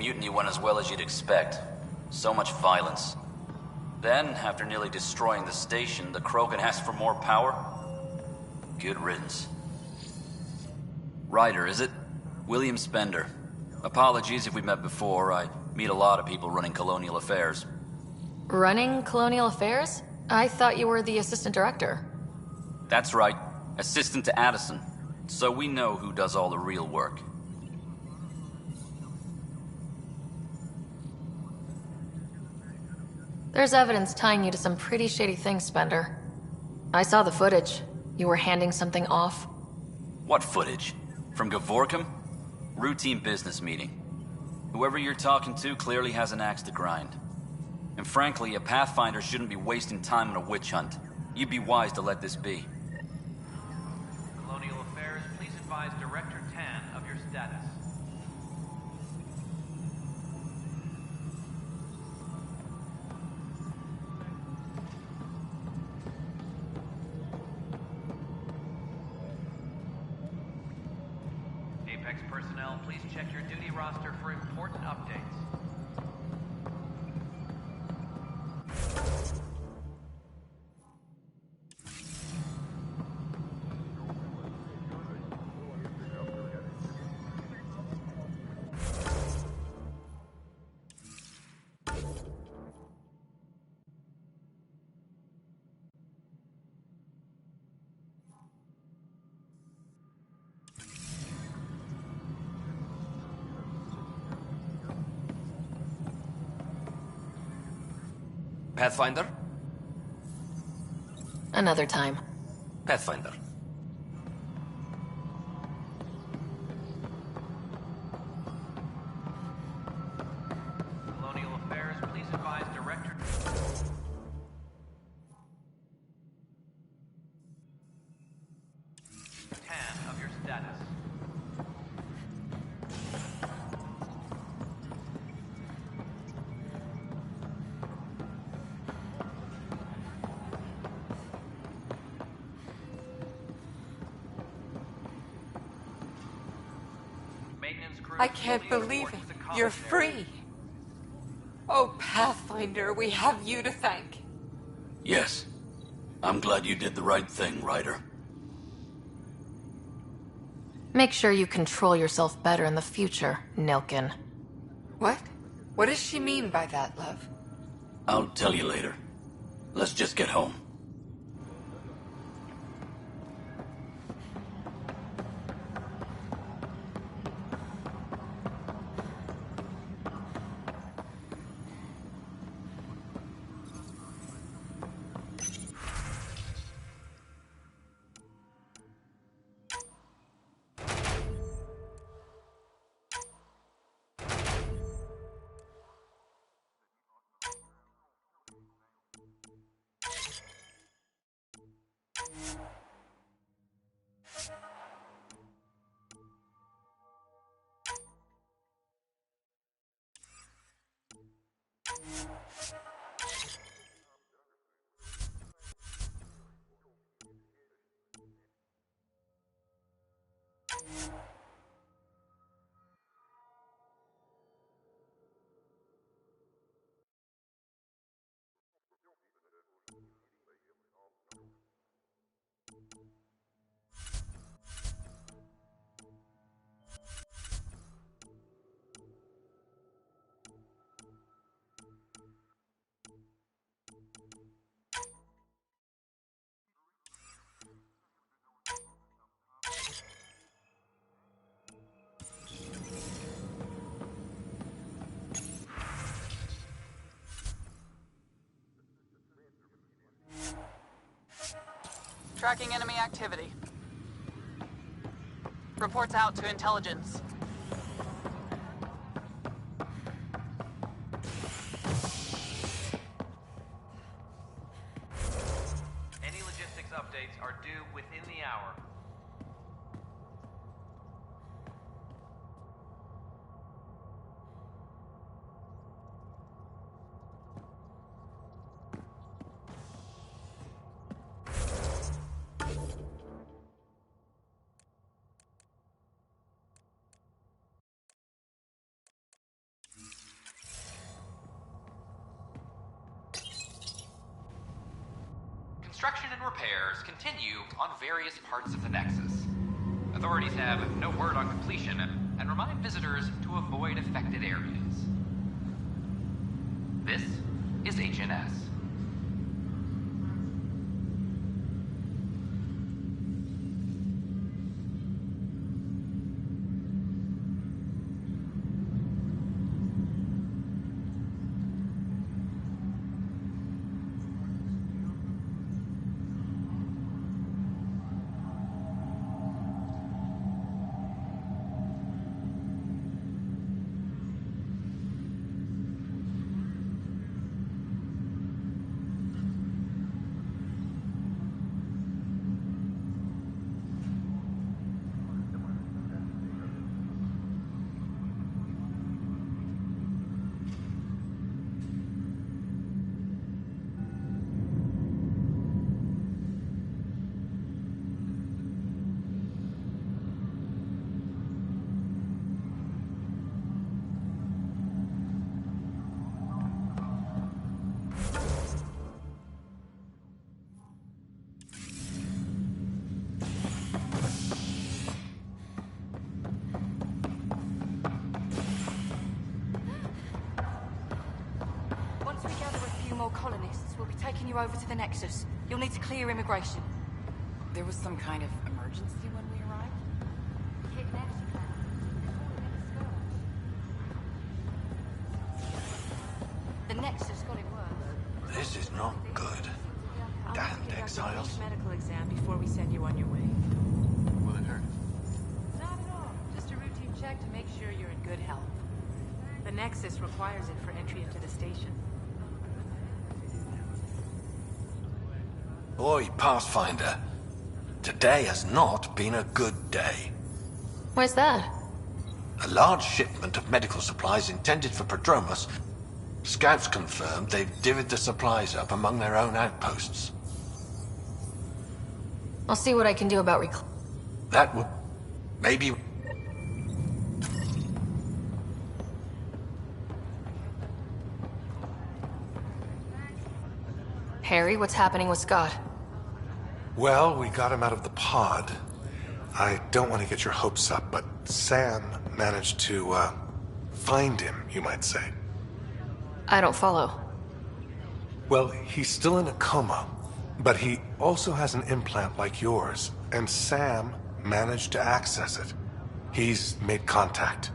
mutiny went as well as you'd expect. So much violence. Then, after nearly destroying the station, the Krogan asked for more power? Good riddance. Ryder, is it? William Spender. Apologies if we met before. I meet a lot of people running Colonial Affairs. Running Colonial Affairs? I thought you were the assistant director. That's right. Assistant to Addison. So we know who does all the real work. There's evidence tying you to some pretty shady things, Spender. I saw the footage. You were handing something off. What footage? From Gavorkum? Routine business meeting. Whoever you're talking to clearly has an axe to grind. And frankly, a Pathfinder shouldn't be wasting time on a witch hunt. You'd be wise to let this be. Colonial Affairs, please advise Director Tan of your status. Apex personnel, please check your duty roster for important updates. Pathfinder? Another time. Pathfinder. Colonial Affairs, please advise Director Tan of your status. I can't believe it. You're free. Oh, Pathfinder, we have you to thank. Yes. I'm glad you did the right thing, Ryder. Make sure you control yourself better in the future, Nilkin. What? What does she mean by that, love? I'll tell you later. Let's just get home. Tracking enemy activity. Reports out to intelligence. Any logistics updates are due within the hour. construction and repairs continue on various parts of the Nexus. Authorities have no word on completion and remind visitors to avoid affected areas. This is HNS. Colonists will be taking you over to the Nexus. You'll need to clear immigration. There was some kind of emergency when we arrived? The Nexus got it worse. This is not good. Damned exiles. Medical exam before we send you on your way. Will it hurt? Not at all. Just a routine check to make sure you're in good health. The Nexus requires it for entry into the station. Oi, Pathfinder. Today has not been a good day. Why's that? A large shipment of medical supplies intended for Prodromos. Scouts confirmed they've divvied the supplies up among their own outposts. I'll see what I can do about That would... maybe... Harry, what's happening with Scott? Well, we got him out of the pod. I don't want to get your hopes up, but Sam managed to, find him, you might say. I don't follow. Well, he's still in a coma, but he also has an implant like yours, and Sam managed to access it. He's made contact.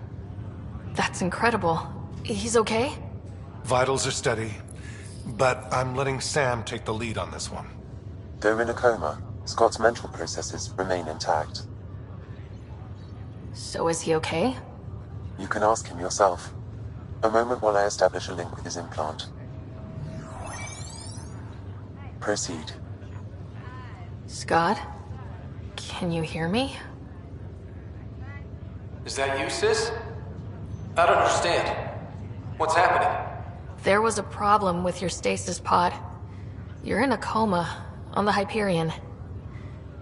That's incredible. He's okay? Vitals are steady, but I'm letting Sam take the lead on this one. Though in a coma, Scott's mental processes remain intact. So is he okay? You can ask him yourself. A moment while I establish a link with his implant. Proceed. Scott? Can you hear me? Is that you, sis? I don't understand. What's happening? There was a problem with your stasis pod. You're in a coma on the Hyperion.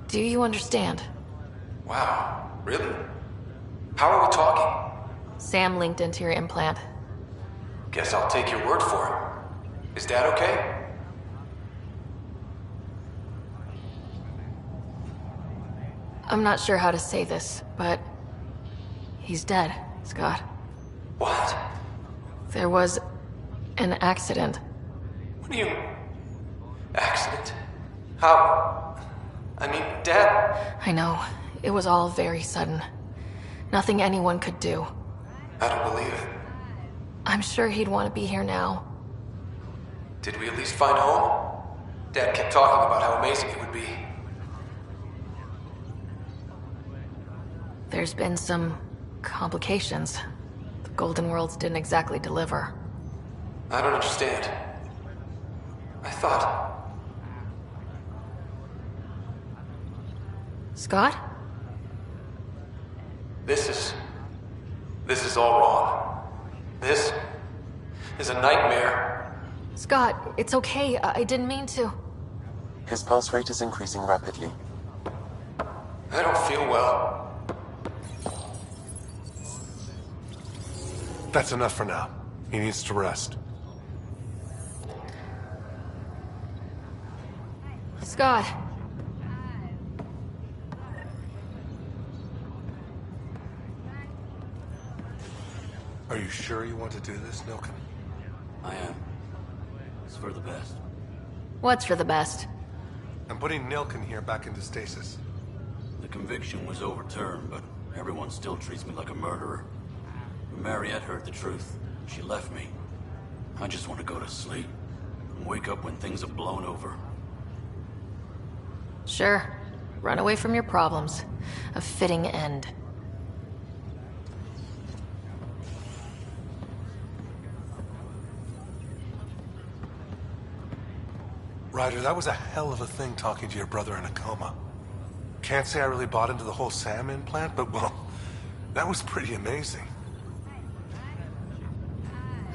Do you understand? Wow, really? How are we talking? Sam linked into your implant. Guess I'll take your word for it. Is that okay? I'm not sure how to say this, but he's dead, Scott. What? There was an accident. What do you... accident? How... I mean, Dad... I know. It was all very sudden. Nothing anyone could do. I don't believe it. I'm sure he'd want to be here now. Did we at least find home? Dad kept talking about how amazing it would be. There's been some complications. The Golden Worlds didn't exactly deliver. I don't understand. I thought... Scott? This is all wrong. This is a nightmare. Scott, it's okay. I didn't mean to. His pulse rate is increasing rapidly. I don't feel well. That's enough for now. He needs to rest. Scott. Are you sure you want to do this, Nilken? I am. It's for the best. What's for the best? I'm putting Nilken here back into stasis. The conviction was overturned, but everyone still treats me like a murderer. When Mariette heard the truth, she left me. I just want to go to sleep and wake up when things have blown over. Sure. Run away from your problems. A fitting end. Ryder, that was a hell of a thing talking to your brother in a coma. Can't say I really bought into the whole Sam implant, but well, that was pretty amazing.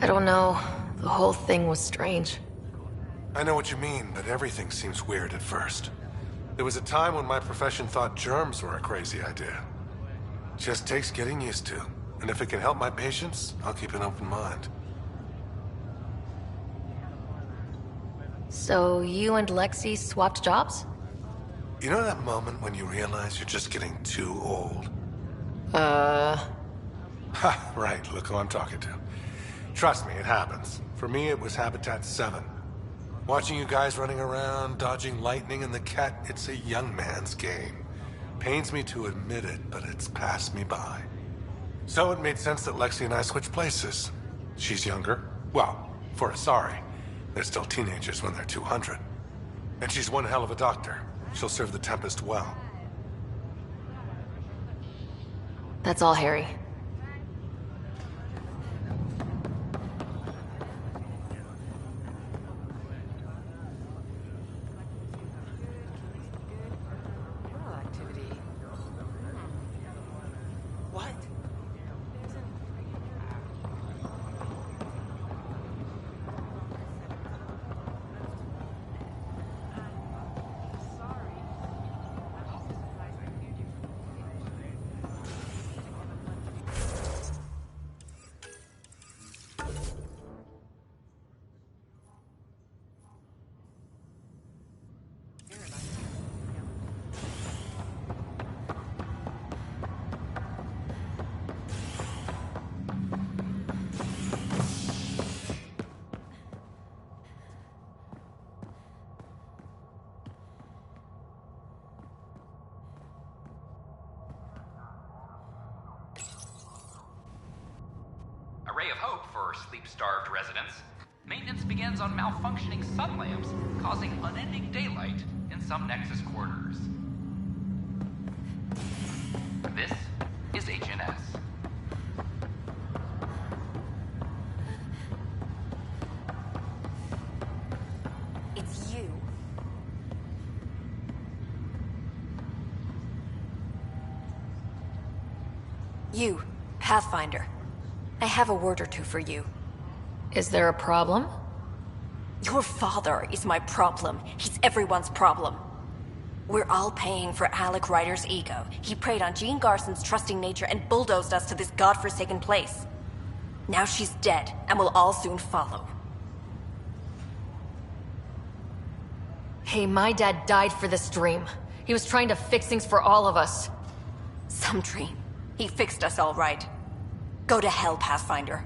I don't know. The whole thing was strange. I know what you mean, but everything seems weird at first. There was a time when my profession thought germs were a crazy idea. Just takes getting used to. And if it can help my patients, I'll keep an open mind. So you and Lexi swapped jobs? You know that moment when you realize you're just getting too old? Ha, right, look who I'm talking to. Trust me, it happens. For me, it was Habitat 7. Watching you guys running around, dodging lightning and the cat, it's a young man's game. Pains me to admit it, but it's passed me by. So it made sense that Lexi and I switched places. She's younger. Well, for Asari. They're still teenagers when they're 200. And she's one hell of a doctor. She'll serve the Tempest well. that's all, Harry. A ray of hope for sleep-starved residents. Maintenance begins on malfunctioning sun lamps, causing unending daylight in some Nexus quarters. This is HNS. It's you. You, Pathfinder. I have a word or two for you. Is there a problem? Your father is my problem. He's everyone's problem. We're all paying for Alec Ryder's ego. He preyed on Jean Garson's trusting nature and bulldozed us to this godforsaken place. Now she's dead, and we'll all soon follow. Hey, my dad died for this dream. He was trying to fix things for all of us. Some dream. He fixed us all right. Go to hell, Pathfinder.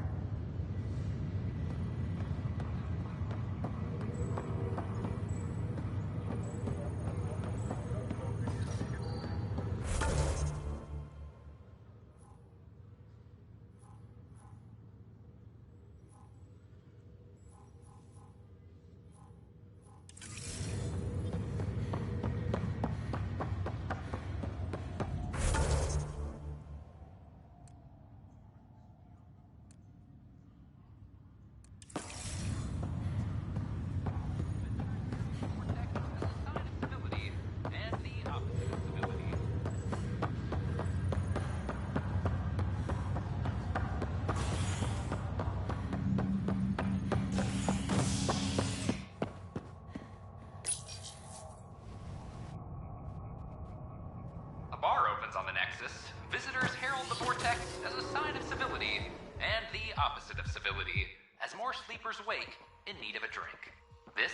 On the Nexus, visitors herald the vortex as a sign of civility, and the opposite of civility, as more sleepers wake in need of a drink. This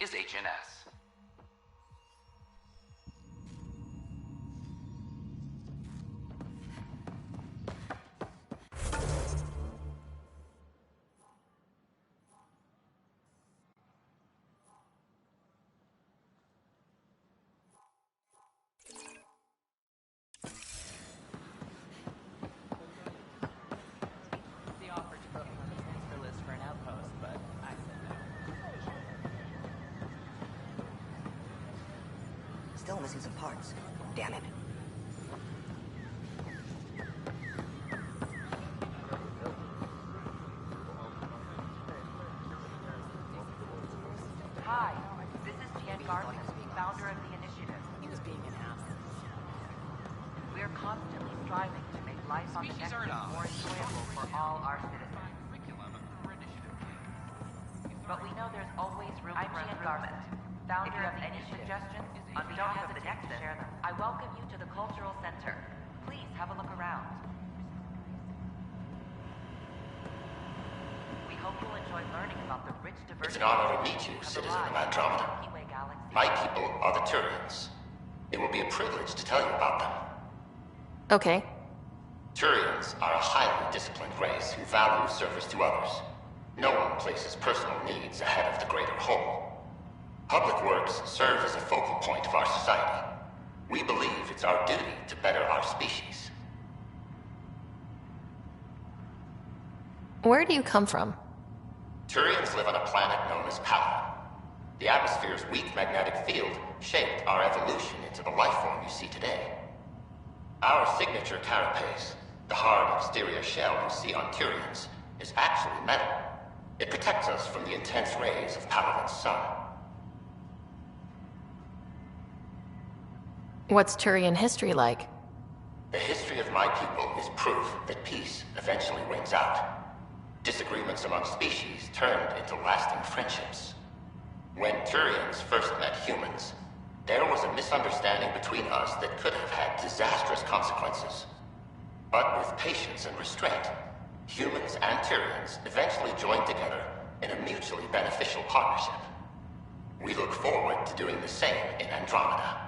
is HNS. Still missing some parts. Damn it. Hi, this is Jen Garland, founder of the initiative. He was being an ass. We're constantly striving to make life on the Nexus more enjoyable for all our citizens. But we know there's always room for improvement. If you have any suggestions on behalf of the Nexus, share them. I welcome you to the Cultural Center. Please have a look around. We hope you'll enjoy learning about the rich diversity. It's an honor to meet you, citizen of Andromeda. My people are the Turians. It will be a privilege to tell you about them. Okay. Turians are a highly disciplined race who value service to others. No one places personal needs ahead of the greater whole. Public works serve as a focal point of our society. We believe it's our duty to better our species. Where do you come from? Turians live on a planet known as Pala. The atmosphere's weak magnetic field shaped our evolution into the life form you see today. Our signature carapace, the hard exterior shell you see on Turians, is actually metal. It protects us from the intense rays of Palaven's sun. What's Turian history like? The history of my people is proof that peace eventually wins out. Disagreements among species turned into lasting friendships. When Turians first met humans, there was a misunderstanding between us that could have had disastrous consequences. But with patience and restraint, humans and Turians eventually joined together in a mutually beneficial partnership. We look forward to doing the same in Andromeda.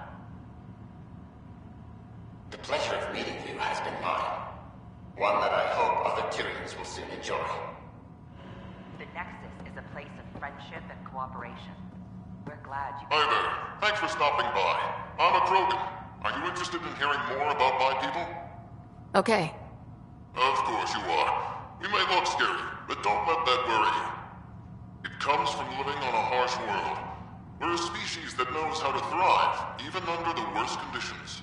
The pleasure of meeting you has been mine. One that I hope other Turians will soon enjoy. The Nexus is a place of friendship and cooperation. We're glad you... Hi there. Thanks for stopping by. I'm a Krogan. Are you interested in hearing more about my people? Okay. Of course you are. We may look scary, but don't let that worry you. It comes from living on a harsh world. We're a species that knows how to thrive, even under the worst conditions.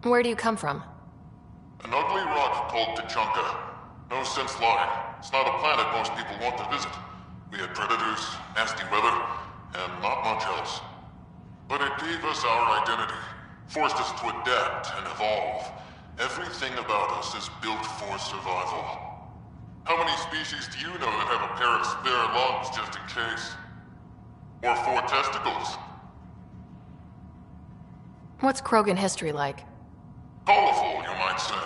Where do you come from? An ugly rock called Tuchanka. No sense lying. It's not a planet most people want to visit. We had predators, nasty weather, and not much else. But it gave us our identity, forced us to adapt and evolve. Everything about us is built for survival. How many species do you know that have a pair of spare lungs just in case? Or 4 testicles? What's Krogan history like? Colorful, you might say.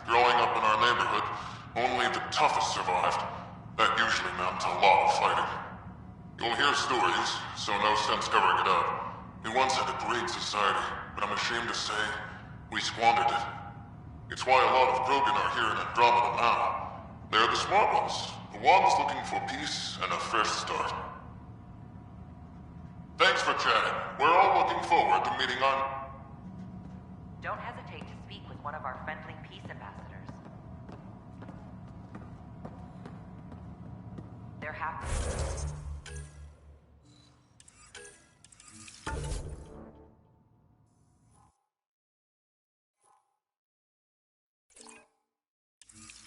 Growing up in our neighborhood, only the toughest survived. That usually meant a lot of fighting. You'll hear stories, so no sense covering it up. We once had a great society, but I'm ashamed to say, we squandered it. It's why a lot of Krogan are here in Andromeda now. They're the smart ones, the ones looking for peace and a fresh start. Thanks for chatting. We're all looking forward to meeting on... Don't hesitate to speak with one of our friendly peace ambassadors. They're happy.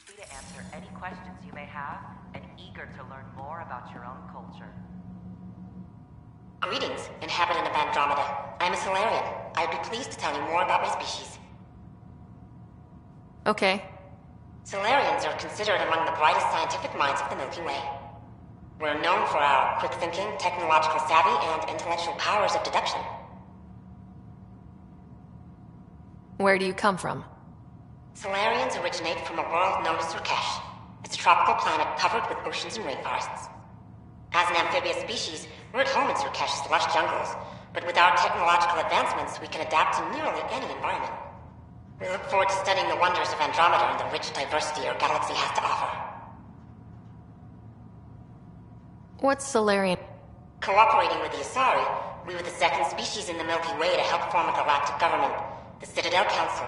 Free to answer any questions you may have, and eager to learn more about your own culture. Greetings, inhabitant of Andromeda. I'm a Solarian. I'd be pleased to tell you more about my species. Okay. Solarians are considered among the brightest scientific minds of the Milky Way. We're known for our quick thinking, technological savvy, and intellectual powers of deduction. Where do you come from? Solarians originate from a world known as Surkesh. It's a tropical planet covered with oceans and rainforests. As an amphibious species, we're at home in Surkesh's lush jungles, but with our technological advancements, we can adapt to nearly any environment. We look forward to studying the wonders of Andromeda and the rich diversity our galaxy has to offer. What's Solarian? Cooperating with the Asari, we were the second species in the Milky Way to help form a galactic government, the Citadel Council.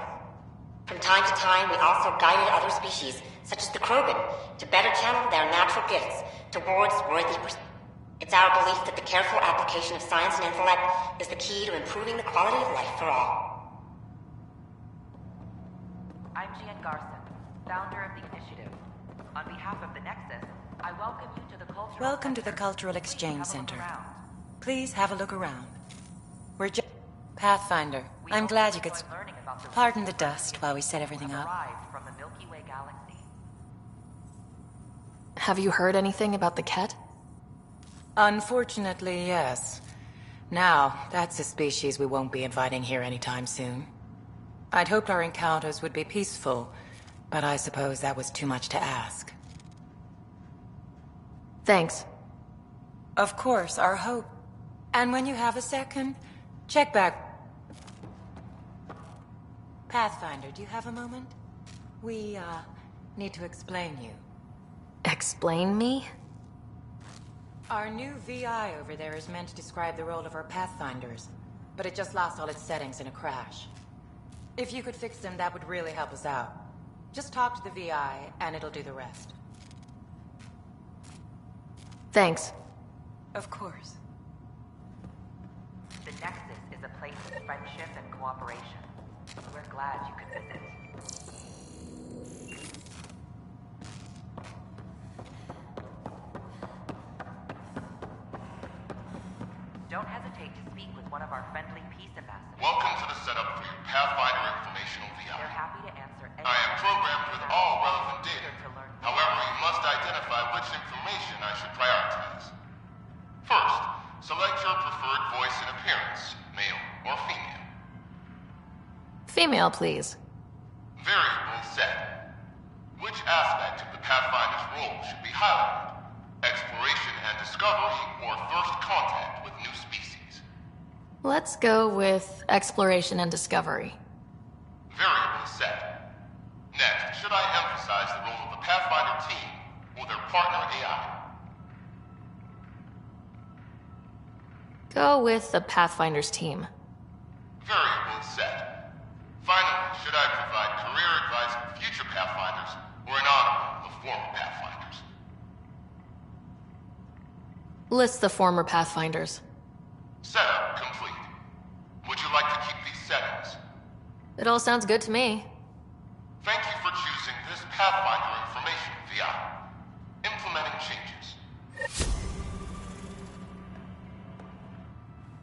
From time to time, we also guided other species, such as the Krogan, to better channel their natural gifts towards worthy pursuits. It's our belief that the careful application of science and intellect is the key to improving the quality of life for all. I'm Jean Garson, founder of the initiative. On behalf of the Nexus, I welcome you to the Cultural Welcome to Center. the Cultural Exchange Please have a look Center. around. Please have a look around. We're just... Pathfinder, I'm glad you could... Pardon the dust while we set everything up. Arrived from the Milky Way galaxy. Have you heard anything about the Ket? Unfortunately, yes. Now, that's a species we won't be inviting here anytime soon. I'd hoped our encounters would be peaceful, but I suppose that was too much to ask. Thanks. Of course, our hope. And when you have a second, check back. Pathfinder, do you have a moment? We, need to explain you. Explain me? Our new VI over there is meant to describe the role of our Pathfinders, but it just lost all its settings in a crash. If you could fix them, that would really help us out. Just talk to the VI, and it'll do the rest. Thanks. Of course. The Nexus is a place of friendship and cooperation. We're glad you could visit. Don't hesitate to speak with one of our friendly peace ambassadors. Welcome to the setup for your Pathfinder informational VI. They're happy to answer any I am programmed with all relevant data. to learn more. However, you must identify which information I should prioritize. First, select your preferred voice and appearance, male or female. Female, please. Variable set. Which aspect of the Pathfinder's role should be highlighted? Exploration and discovery, or first contact with new species? Let's go with exploration and discovery. Variable set. Next, should I emphasize the role of the Pathfinder team or their partner AI? Go with the Pathfinder's team. Variable set. Finally, should I provide career advice for future Pathfinders or an honor of former Pathfinders? List the former Pathfinders. Setup complete. Would you like to keep these settings? It all sounds good to me. Thank you for choosing this Pathfinder information VI. Implementing changes.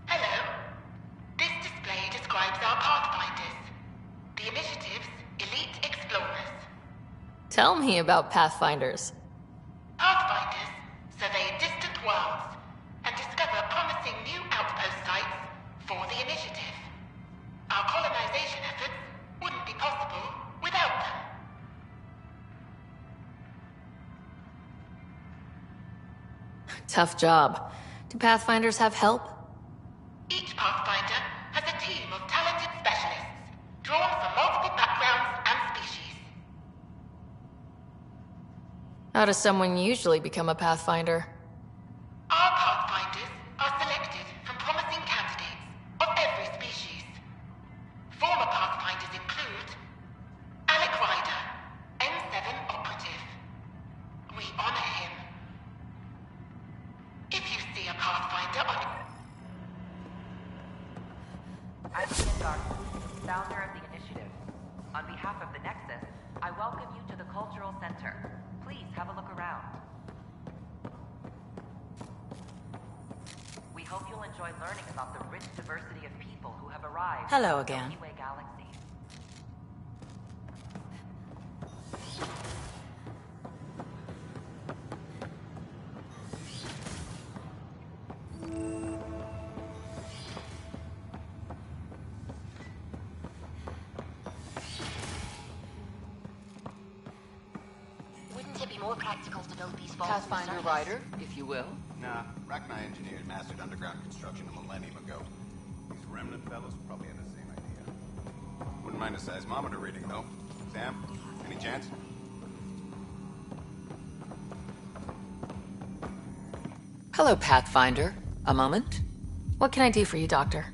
Hello. This display describes our Pathfinders. The initiative's elite explorers. Tell me about Pathfinders. Pathfinders survey distant worlds and discover promising new outpost sites for the initiative. Our colonization efforts wouldn't be possible without them. Tough job. Do Pathfinders have help? Each Pathfinder has a team of talented specialists, drawn from multiple backgrounds and species. How does someone usually become a Pathfinder? Our Pathfinders are selected from promising candidates of every species. Former Pathfinders include Alec Ryder, N7 operative. We honor him. If you see a Pathfinder on... I'm Jean Garson, founder of the initiative. On behalf of the Nexus, I welcome you to the Cultural Center. Please have a look around. We hope you'll enjoy learning about the rich diversity of people who have arrived Hello from the again. Milky Way galaxy. Wouldn't it be more practical to build these vaults? Pathfinder Rider, if you will. Nah, Rachni engineers mastered underground construction a millennium ago. These remnant fellows probably had the same idea. Wouldn't mind a seismometer reading, though. Sam, any chance? Hello, Pathfinder. A moment? What can I do for you, Doctor?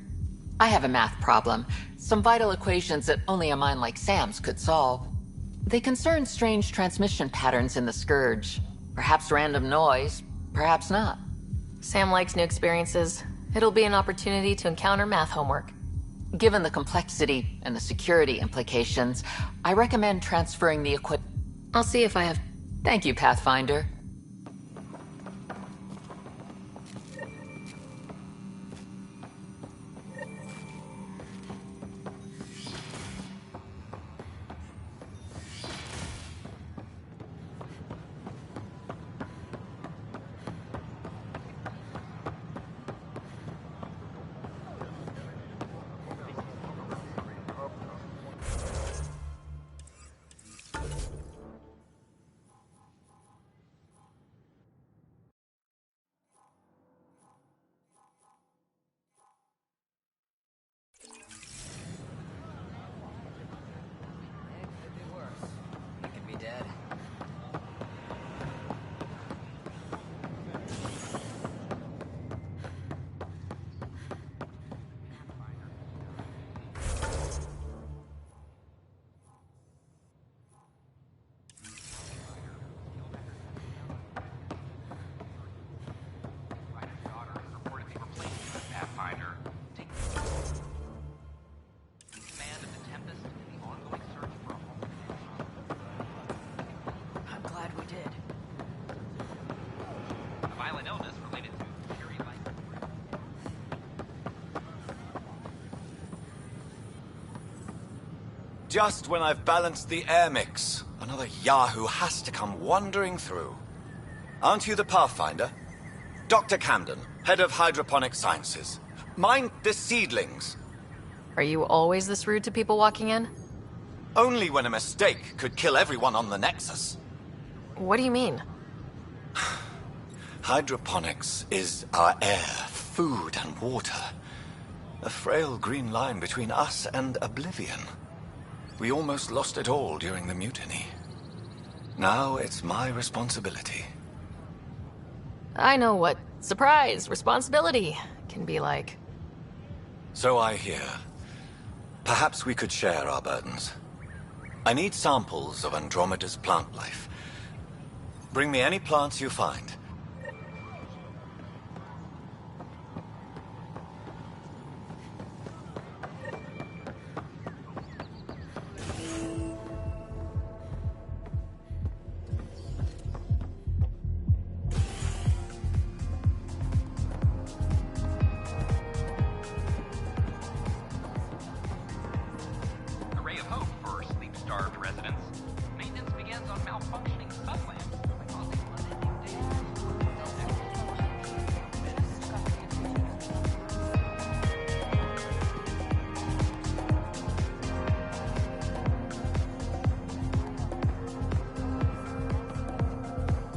I have a math problem. Some vital equations that only a mind like Sam's could solve. They concern strange transmission patterns in the Scourge. Perhaps random noise, perhaps not. Sam likes new experiences. It'll be an opportunity to encounter math homework. Given the complexity and the security implications, I recommend transferring the equipment. I'll see if I have... Thank you, Pathfinder. Just when I've balanced the air mix, another Yahoo has to come wandering through. Aren't you the Pathfinder? Dr. Camden, head of hydroponic sciences. Mind the seedlings. Are you always this rude to people walking in? Only when a mistake could kill everyone on the Nexus. What do you mean? Hydroponics is our air, food, and water. A frail green line between us and oblivion. We almost lost it all during the mutiny. Now it's my responsibility. I know what surprise, responsibility can be like. So I hear. Perhaps we could share our burdens. I need samples of Andromeda's plant life. Bring me any plants you find.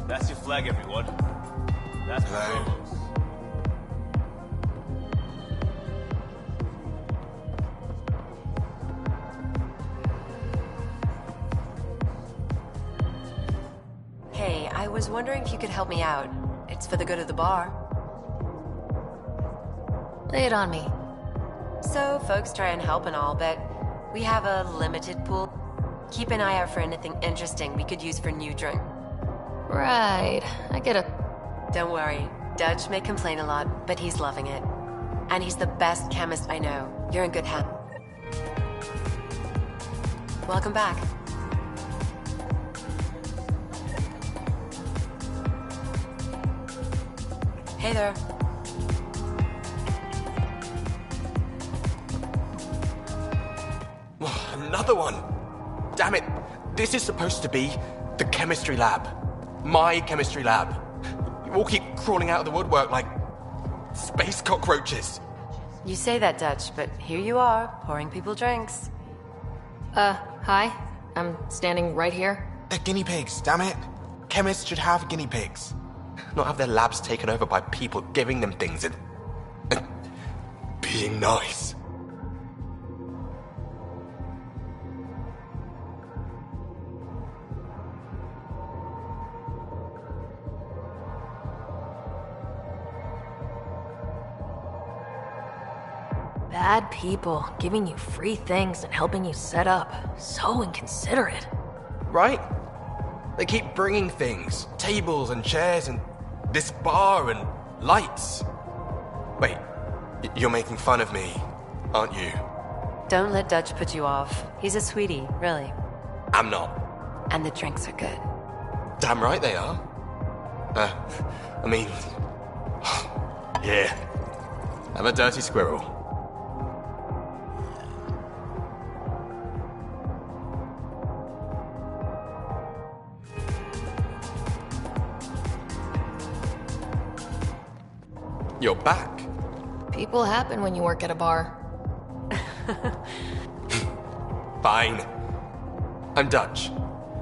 That's your flag, everyone. That's Patrollos. Hey, I was wondering if you could help me out. It's for the good of the bar. Lay it on me. So, folks try and help and all, but we have a limited pool. Keep an eye out for anything interesting we could use for new drink. Right. I get it. Don't worry. Dutch may complain a lot, but he's loving it. And he's the best chemist I know. You're in good hands. Welcome back. Hey there. Another one! Damn it! This is supposed to be the chemistry lab. My chemistry lab. You all keep crawling out of the woodwork like space cockroaches. You say that, Dutch, but here you are, pouring people drinks. Hi. I'm standing right here. They're guinea pigs, damn it. Chemists should have guinea pigs. Not have their labs taken over by people giving them things and being nice. Bad people giving you free things and helping you set up. So inconsiderate. Right? They keep bringing things. Tables and chairs and this bar and Lights? Wait, you're making fun of me, aren't you? Don't let Dutch put you off. He's a sweetie, really. I'm not. And the drinks are good. Damn right they are. I mean... yeah. I'm a dirty squirrel. You're back. People happen when you work at a bar. Fine. I'm Dutch.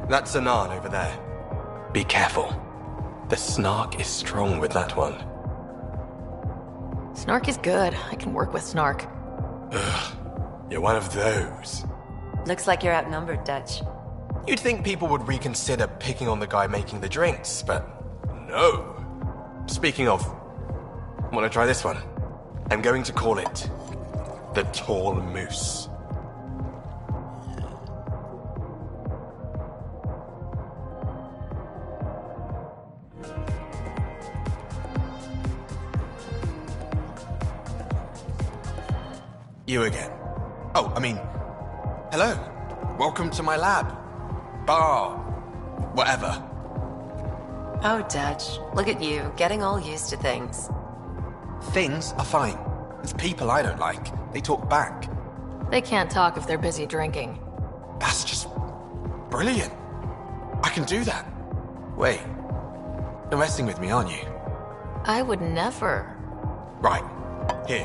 That's Anan over there. Be careful. The snark is strong with that one. Snark is good. I can work with Snark. Ugh. You're one of those. Looks like you're outnumbered, Dutch. You'd think people would reconsider picking on the guy making the drinks, but no. Speaking of, want to try this one? I'm going to call it the Tall Moose. You again. Oh, I mean, hello. Welcome to my lab. Bar. Whatever. Oh, Dutch. Look at you, getting all used to things. Things are fine. It's people I don't like. They talk back. They can't talk if they're busy drinking. That's just brilliant. I can do that. Wait. You're messing with me, aren't you? I would never. Right. Here.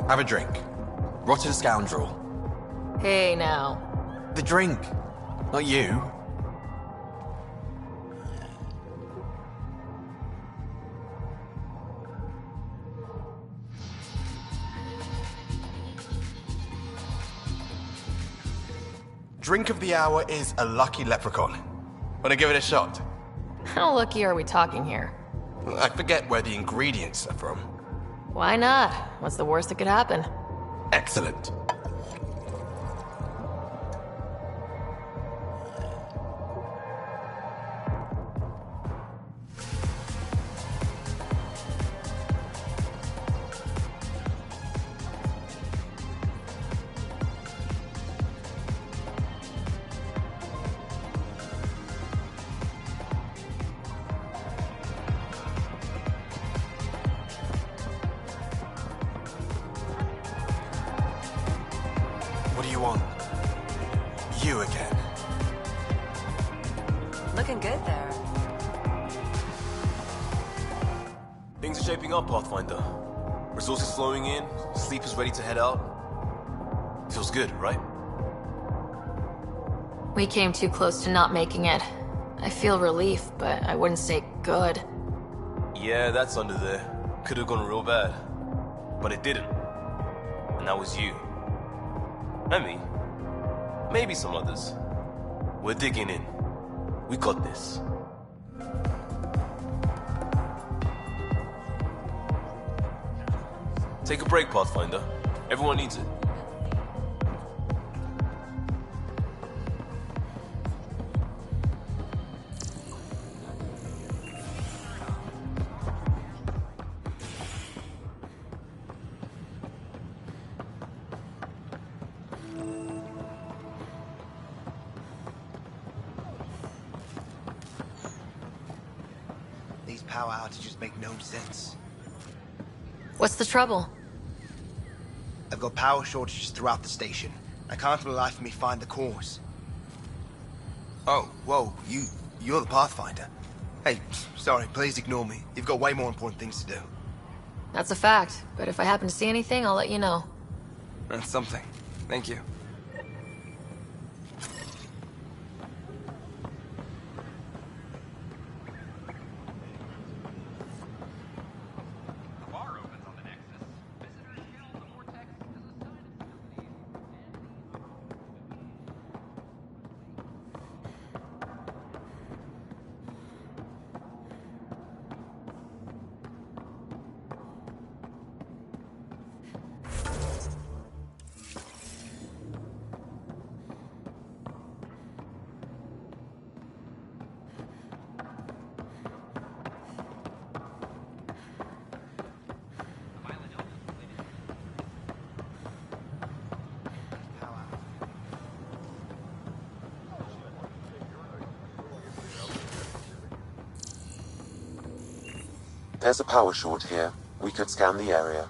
Have a drink. Rotten scoundrel. Hey, now. The drink. Not you. Drink of the hour is a lucky leprechaun. Wanna give it a shot? How lucky are we talking here? I forget where the ingredients are from. Why not? What's the worst that could happen? Excellent. What do you want? You again. Looking good there. Things are shaping up, Pathfinder. Resources flowing in, sleepers ready to head out. Feels good, right? We came too close to not making it. I feel relief, but I wouldn't say good. Yeah, that's under there. Could have gone real bad. But it didn't. And that was you. And me. Maybe some others. We're digging in. We got this. Take a break, Pathfinder. Everyone needs it. These power outages make no sense. What's the trouble? I've got power shortages throughout the station. I can't for the life of me find the cause. Oh, whoa, you're the Pathfinder. Hey, sorry, please ignore me. You've got way more important things to do. That's a fact, but if I happen to see anything, I'll let you know. That's something. Thank you. There's a power short here. We could scan the area.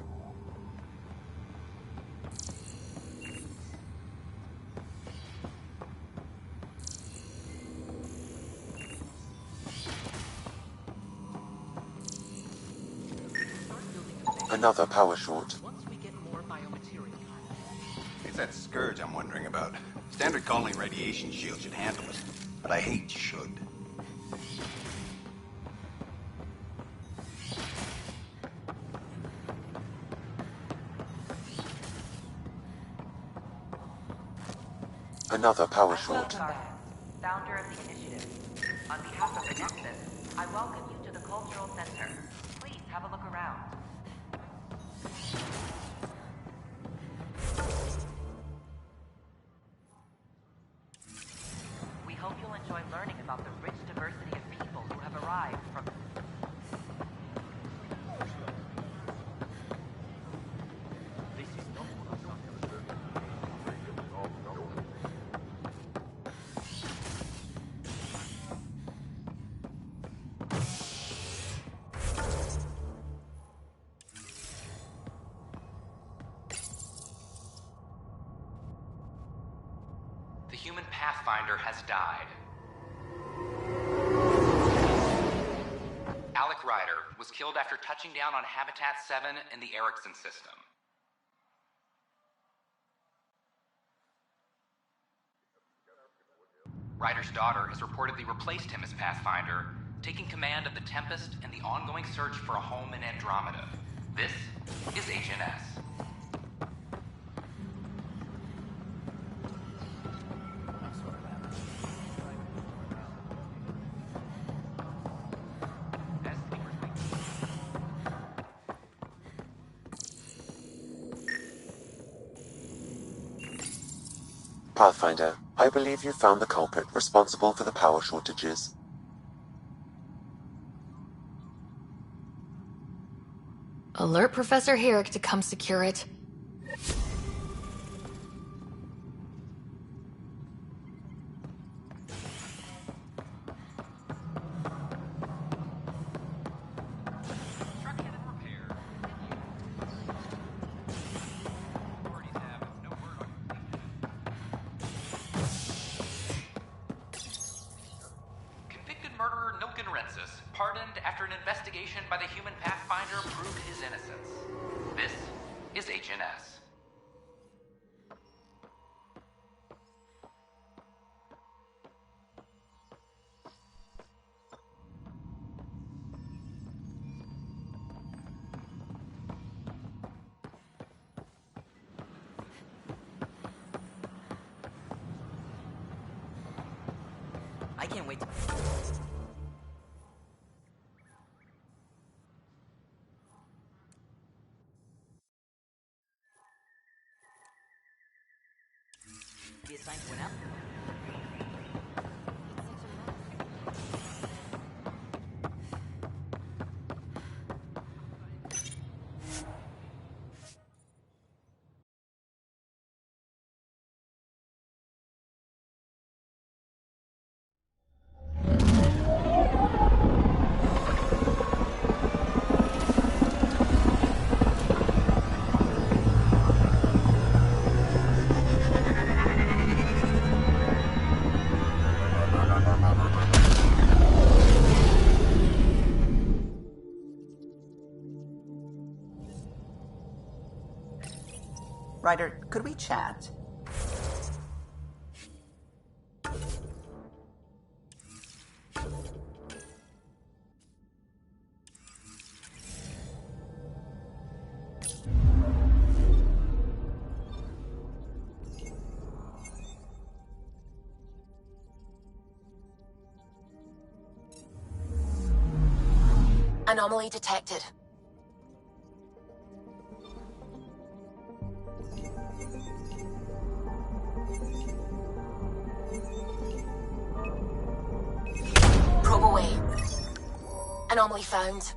Another power short. It's that scourge I'm wondering about. Standard colony radiation shield should handle it, but I hate should. Another power short. Welcome back, founder of the initiative. On behalf of the Nexus, I welcome you to the Cultural Center. Please have a look around. We hope you'll enjoy learning about the rich diversity of people who have arrived from... The human Pathfinder has died. Alec Ryder was killed after touching down on Habitat 7 in the Erickson system. Ryder's daughter has reportedly replaced him as Pathfinder, taking command of the Tempest and the ongoing search for a home in Andromeda. This is HNS. Pathfinder, I believe you found the culprit responsible for the power shortages. Alert Professor Herrick to come secure it. Convicted murderer Nilken Rensis, pardoned after an investigation by the human Pathfinder proved his innocence. This is HNS. I can't wait to... Be assigned to an out. Ryder, could we chat? Anomaly detected. Probe away. Anomaly found.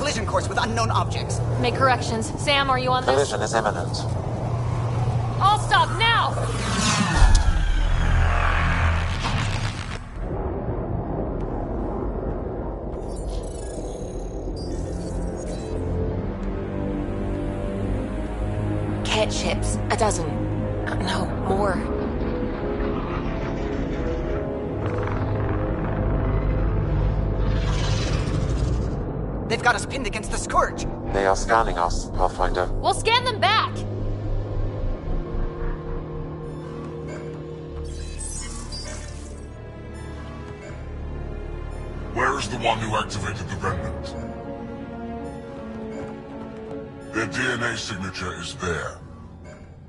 collision course with unknown objects. Make corrections. Sam, are you on this? Collision is imminent. All stop now! Cat ships. 12. No, more. They've got us pinned against the Scourge. They are scanning us, Pathfinder. We'll scan them back! Where is the one who activated the Remnant? Their DNA signature is there.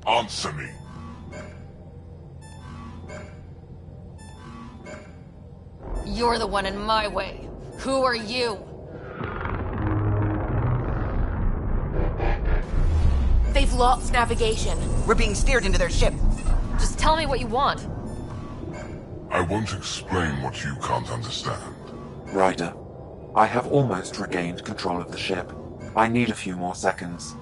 Answer me. You're the one in my way. Who are you? They've lost navigation. We're being steered into their ship. Just tell me what you want. I won't explain what you can't understand. Ryder, I have almost regained control of the ship. I need a few more seconds.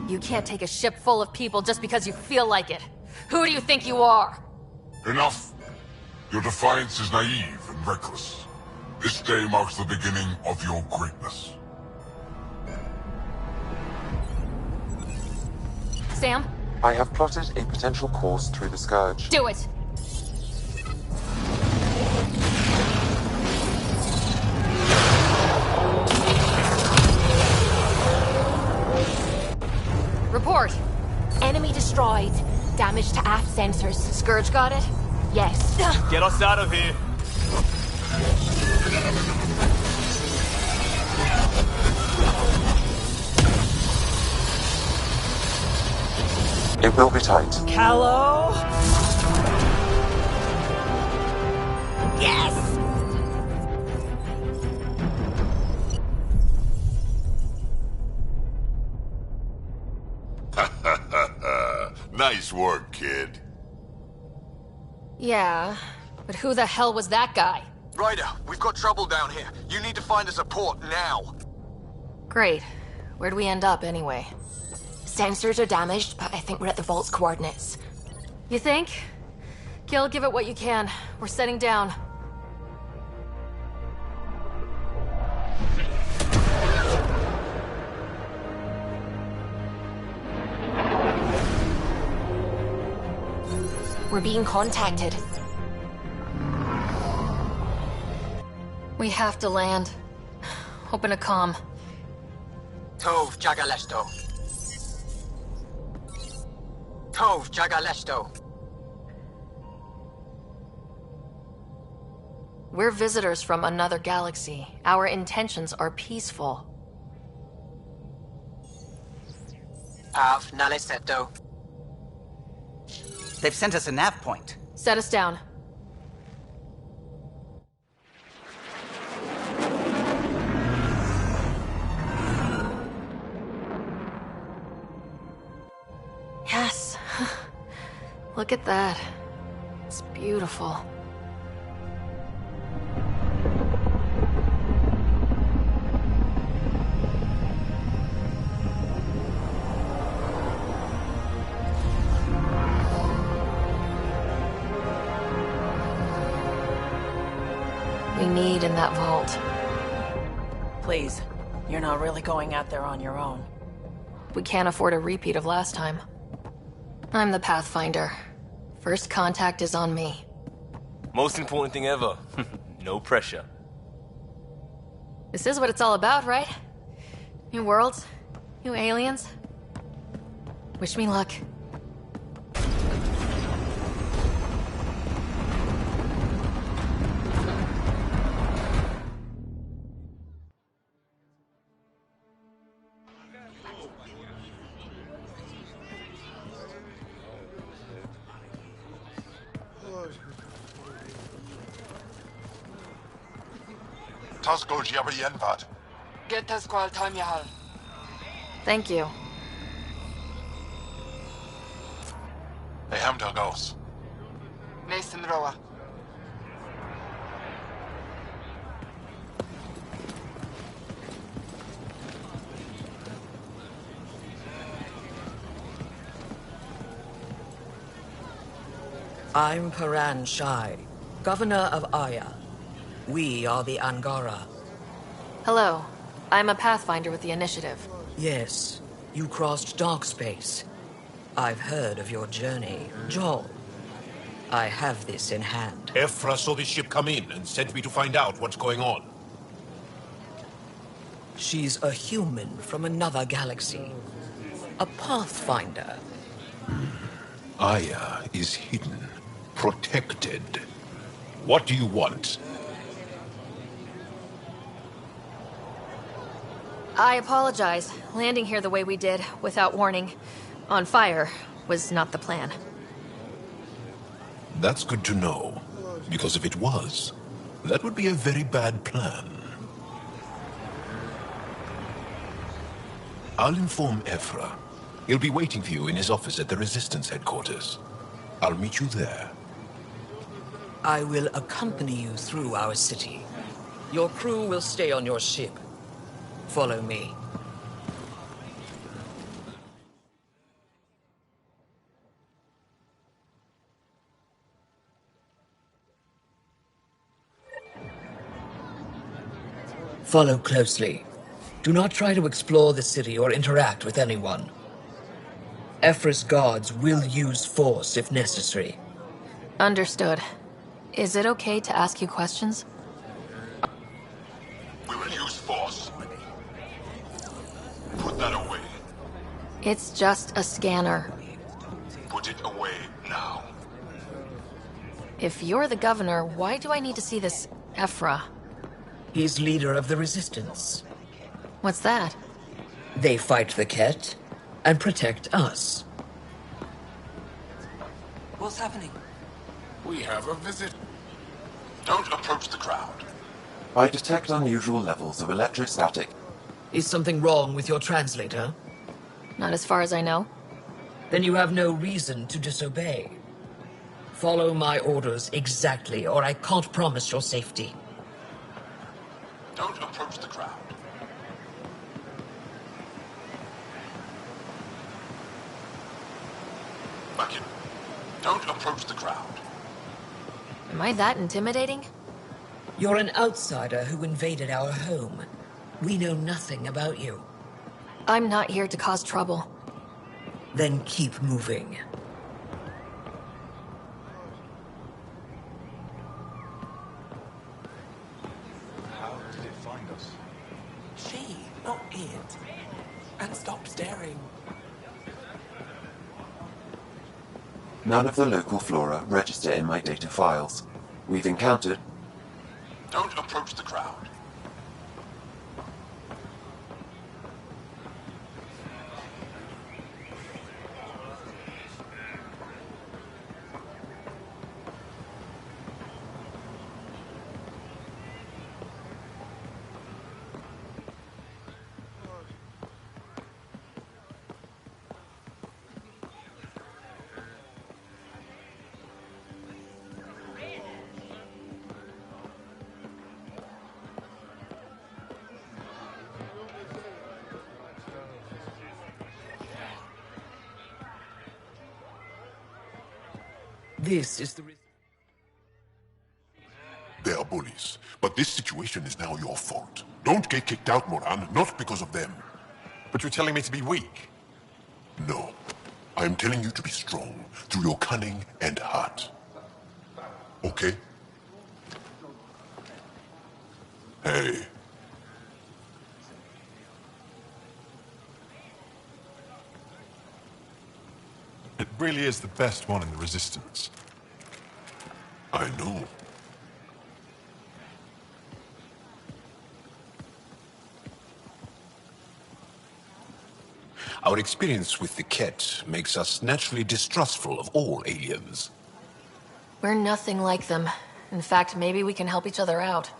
You can't take a ship full of people just because you feel like it. Who do you think you are? Enough! Your defiance is naive and reckless. This day marks the beginning of your greatness. Sam? I have plotted a potential course through the Scourge. Do it! Report. Enemy destroyed. Damage to aft sensors. Scourge got it? Yes. Get us out of here. It will be tight. Callow? Yes! Nice work, kid. Yeah, but who the hell was that guy? Ryder, we've got trouble down here. You need to find us a port now. Great. Where'd we end up anyway? Sensors are damaged, but I think we're at the vault's coordinates. You think? Gil, give it what you can. We're setting down. We're being contacted. We have to land. Open a comm. Tov Jagaleshto. Tov Jagaleshto. We're visitors from another galaxy. Our intentions are peaceful. Av Naleseto. They've sent us a nav point. Set us down. Yes. Look at that. It's beautiful. We need in that vault. Please, you're not really going out there on your own. We can't afford a repeat of last time. I'm the Pathfinder. First contact is on me. Most important thing ever. No pressure. This is what it's all about, right? New worlds, new aliens. Wish me luck. Tasco Jiabayenvat. Get the squall time, Yahal. Thank you. They hamdar gos. Mason Roa. I'm Paran Shai, Governor of Aya. We are the Angara. Hello. I'm a Pathfinder with the Initiative. Yes, you crossed dark space. I've heard of your journey, Joel. I have this in hand. Ephra saw this ship come in and sent me to find out what's going on. She's a human from another galaxy. A Pathfinder. Aya is hidden, protected. What do you want? I apologize. Landing here the way we did, without warning, on fire, was not the plan. That's good to know, because if it was, that would be a very bad plan. I'll inform Ephra. He'll be waiting for you in his office at the Resistance headquarters. I'll meet you there. I will accompany you through our city. Your crew will stay on your ship. Follow me. Follow closely. Do not try to explore the city or interact with anyone. Ephra's guards will use force if necessary. Understood. Is it okay to ask you questions? We will use force. Put that away. It's just a scanner. Put it away now. If you're the governor, why do I need to see this Ephra? He's leader of the Resistance. What's that? They fight the Ket and protect us. What's happening? We have a visit. Don't approach the crowd. I detect unusual levels of electrostatic. Is something wrong with your translator? Not as far as I know. Then you have no reason to disobey. Follow my orders exactly, or I can't promise your safety. Don't approach the crowd. Back in. Don't approach the crowd. Am I that intimidating? You're an outsider who invaded our home. We know nothing about you. I'm not here to cause trouble. Then keep moving. How did it find us? She, not it. And stop staring. None of the local flora register in my data files. We've encountered... Don't approach the crowd. This is the... They are bullies, but this situation is now your fault. Don't get kicked out, Moran, not because of them. But you're telling me to be weak? No. I am telling you to be strong, through your cunning and heart. Okay? Hey. It really is the best one in the Resistance. I know. Our experience with the Ket makes us naturally distrustful of all aliens. We're nothing like them. In fact, maybe we can help each other out.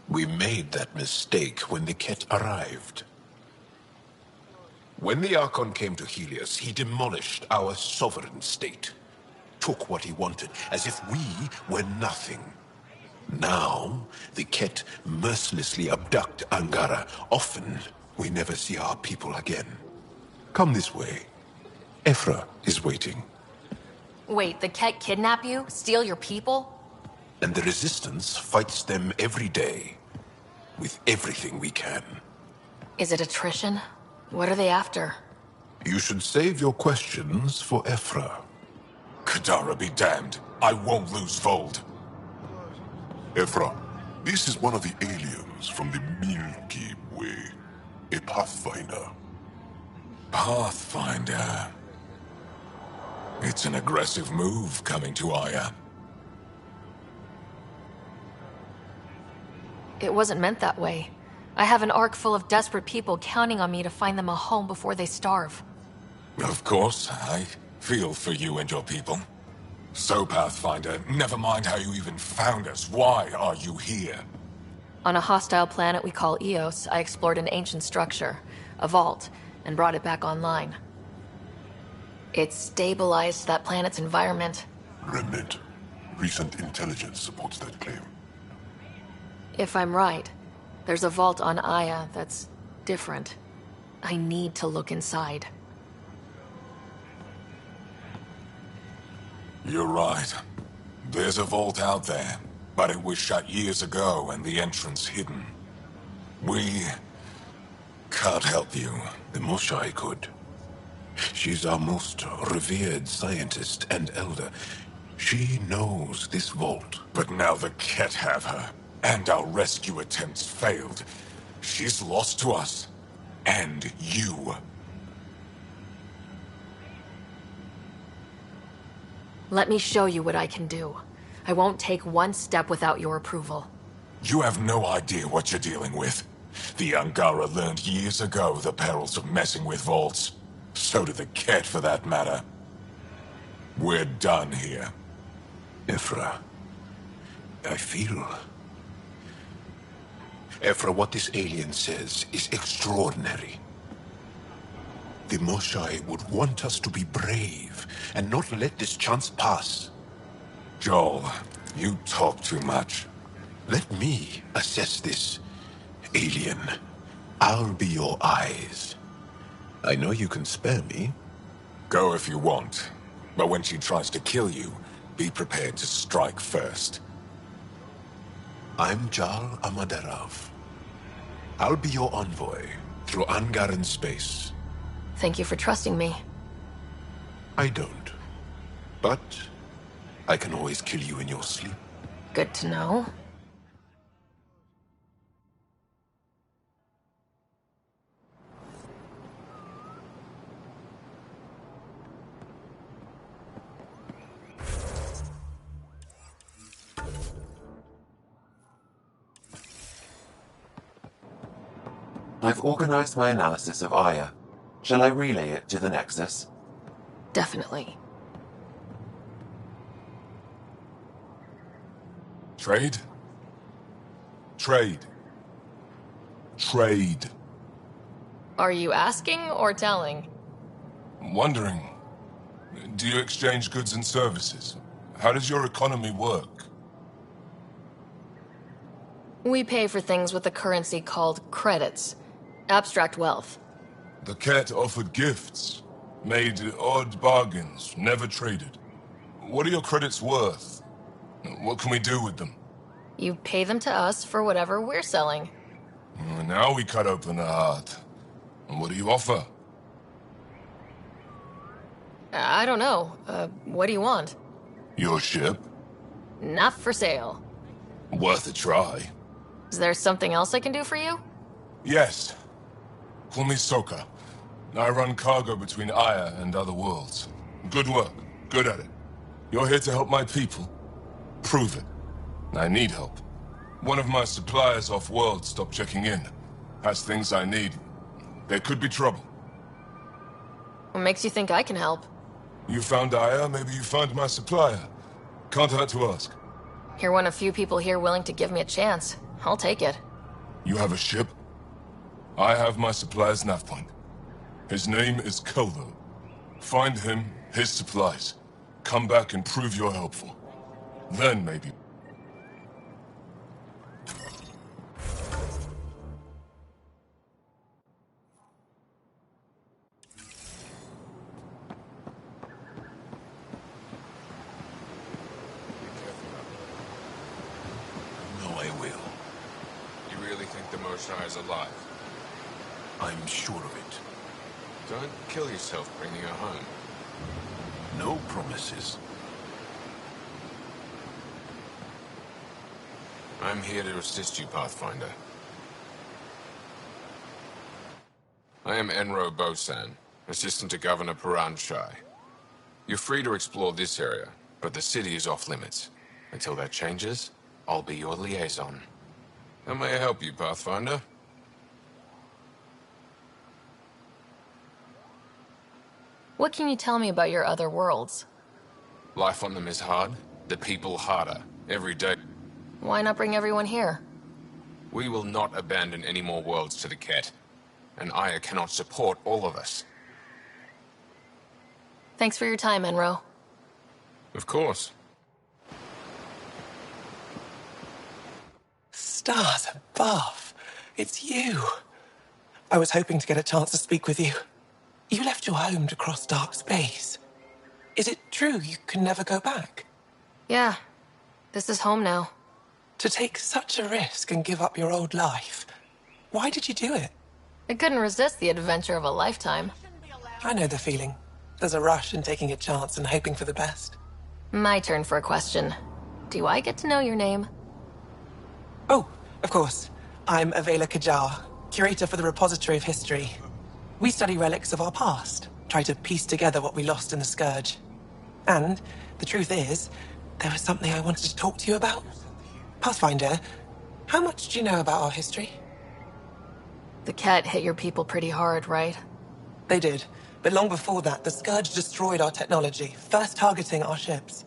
We made that mistake when the Ket arrived. When the Archon came to Helios, he demolished our sovereign state. Took what he wanted, as if we were nothing. Now, the Ket mercilessly abduct Angara. Often, we never see our people again. Come this way. Ephra is waiting. Wait, the Ket kidnap you? Steal your people? And the Resistance fights them every day. With everything we can. Is it attrition? What are they after? You should save your questions for Ephra. Kadara be damned. I won't lose Vold. Ephra, this is one of the aliens from the Milky Way. A Pathfinder. Pathfinder. It's an aggressive move coming to Aya. It wasn't meant that way. I have an ark full of desperate people counting on me to find them a home before they starve. Of course, I feel for you and your people. So, Pathfinder, never mind how you even found us. Why are you here? On a hostile planet we call Eos, I explored an ancient structure, a vault, and brought it back online. It stabilized that planet's environment. Remnant. Recent intelligence supports that claim. If I'm right, there's a vault on Aya that's different. I need to look inside. You're right. There's a vault out there, but it was shut years ago and the entrance hidden. We can't help you. The Moshai could. She's our most revered scientist and elder. She knows this vault. But now the Ket have her, and our rescue attempts failed. She's lost to us. And you. Let me show you what I can do. I won't take one step without your approval. You have no idea what you're dealing with. The Angara learned years ago the perils of messing with vaults. So did the Ket, for that matter. We're done here. Ephra, I feel... Ephra, what this alien says is extraordinary. The Moshai would want us to be brave and not let this chance pass. Joel, you talk too much. Let me assess this, alien. I'll be your eyes. I know you can spare me. Go if you want. But when she tries to kill you, be prepared to strike first. I'm Jal Amaderav. I'll be your envoy through Angaran space. Thank you for trusting me. I don't. But I can always kill you in your sleep. Good to know. I've organized my analysis of Aya. Shall I relay it to the Nexus? Definitely. Trade? Trade. Trade. Are you asking or telling? Wondering, do you exchange goods and services? How does your economy work? We pay for things with a currency called credits. Abstract wealth. The Ket offered gifts, made odd bargains, never traded. What are your credits worth? What can we do with them? You pay them to us for whatever we're selling. Now we cut open the heart. And what do you offer? I don't know. What do you want? Your ship? Not for sale. Worth a try. Is there something else I can do for you? Yes. Call me Soka. I run cargo between Aya and other worlds. Good work. Good at it. You're here to help my people. Prove it. I need help. One of my suppliers off-world stopped checking in. Has things I need. There could be trouble. What makes you think I can help? You found Aya, maybe you found my supplier. Can't hurt to ask. You're one of few people here willing to give me a chance. I'll take it. You have a ship? I have my supplier's nav point. His name is Koldo. Find him, his supplies. Come back and prove you're helpful. Then maybe... Shai is alive. I'm sure of it. Don't kill yourself bringing her home. No promises. I'm here to assist you, Pathfinder. I am Enro Bosan, assistant to Governor Paran Shai. You're free to explore this area, but the city is off limits. Until that changes, I'll be your liaison. How may I help you, Pathfinder? What can you tell me about your other worlds? Life on them is hard, the people harder, every day. Why not bring everyone here? We will not abandon any more worlds to the Ket, and Aya cannot support all of us. Thanks for your time, Enro. Of course. Stars above. It's you. I was hoping to get a chance to speak with you. You left your home to cross dark space. Is it true you can never go back? Yeah. This is home now. To take such a risk and give up your old life, why did you do it? I couldn't resist the adventure of a lifetime. I know the feeling. There's a rush in taking a chance and hoping for the best. My turn for a question. Do I get to know your name? Oh, of course. I'm Avela Kajar, curator for the Repository of History. We study relics of our past, try to piece together what we lost in the Scourge. And the truth is, there was something I wanted to talk to you about. Pathfinder, how much do you know about our history? The Ket hit your people pretty hard, right? They did. But long before that, the Scourge destroyed our technology, first targeting our ships.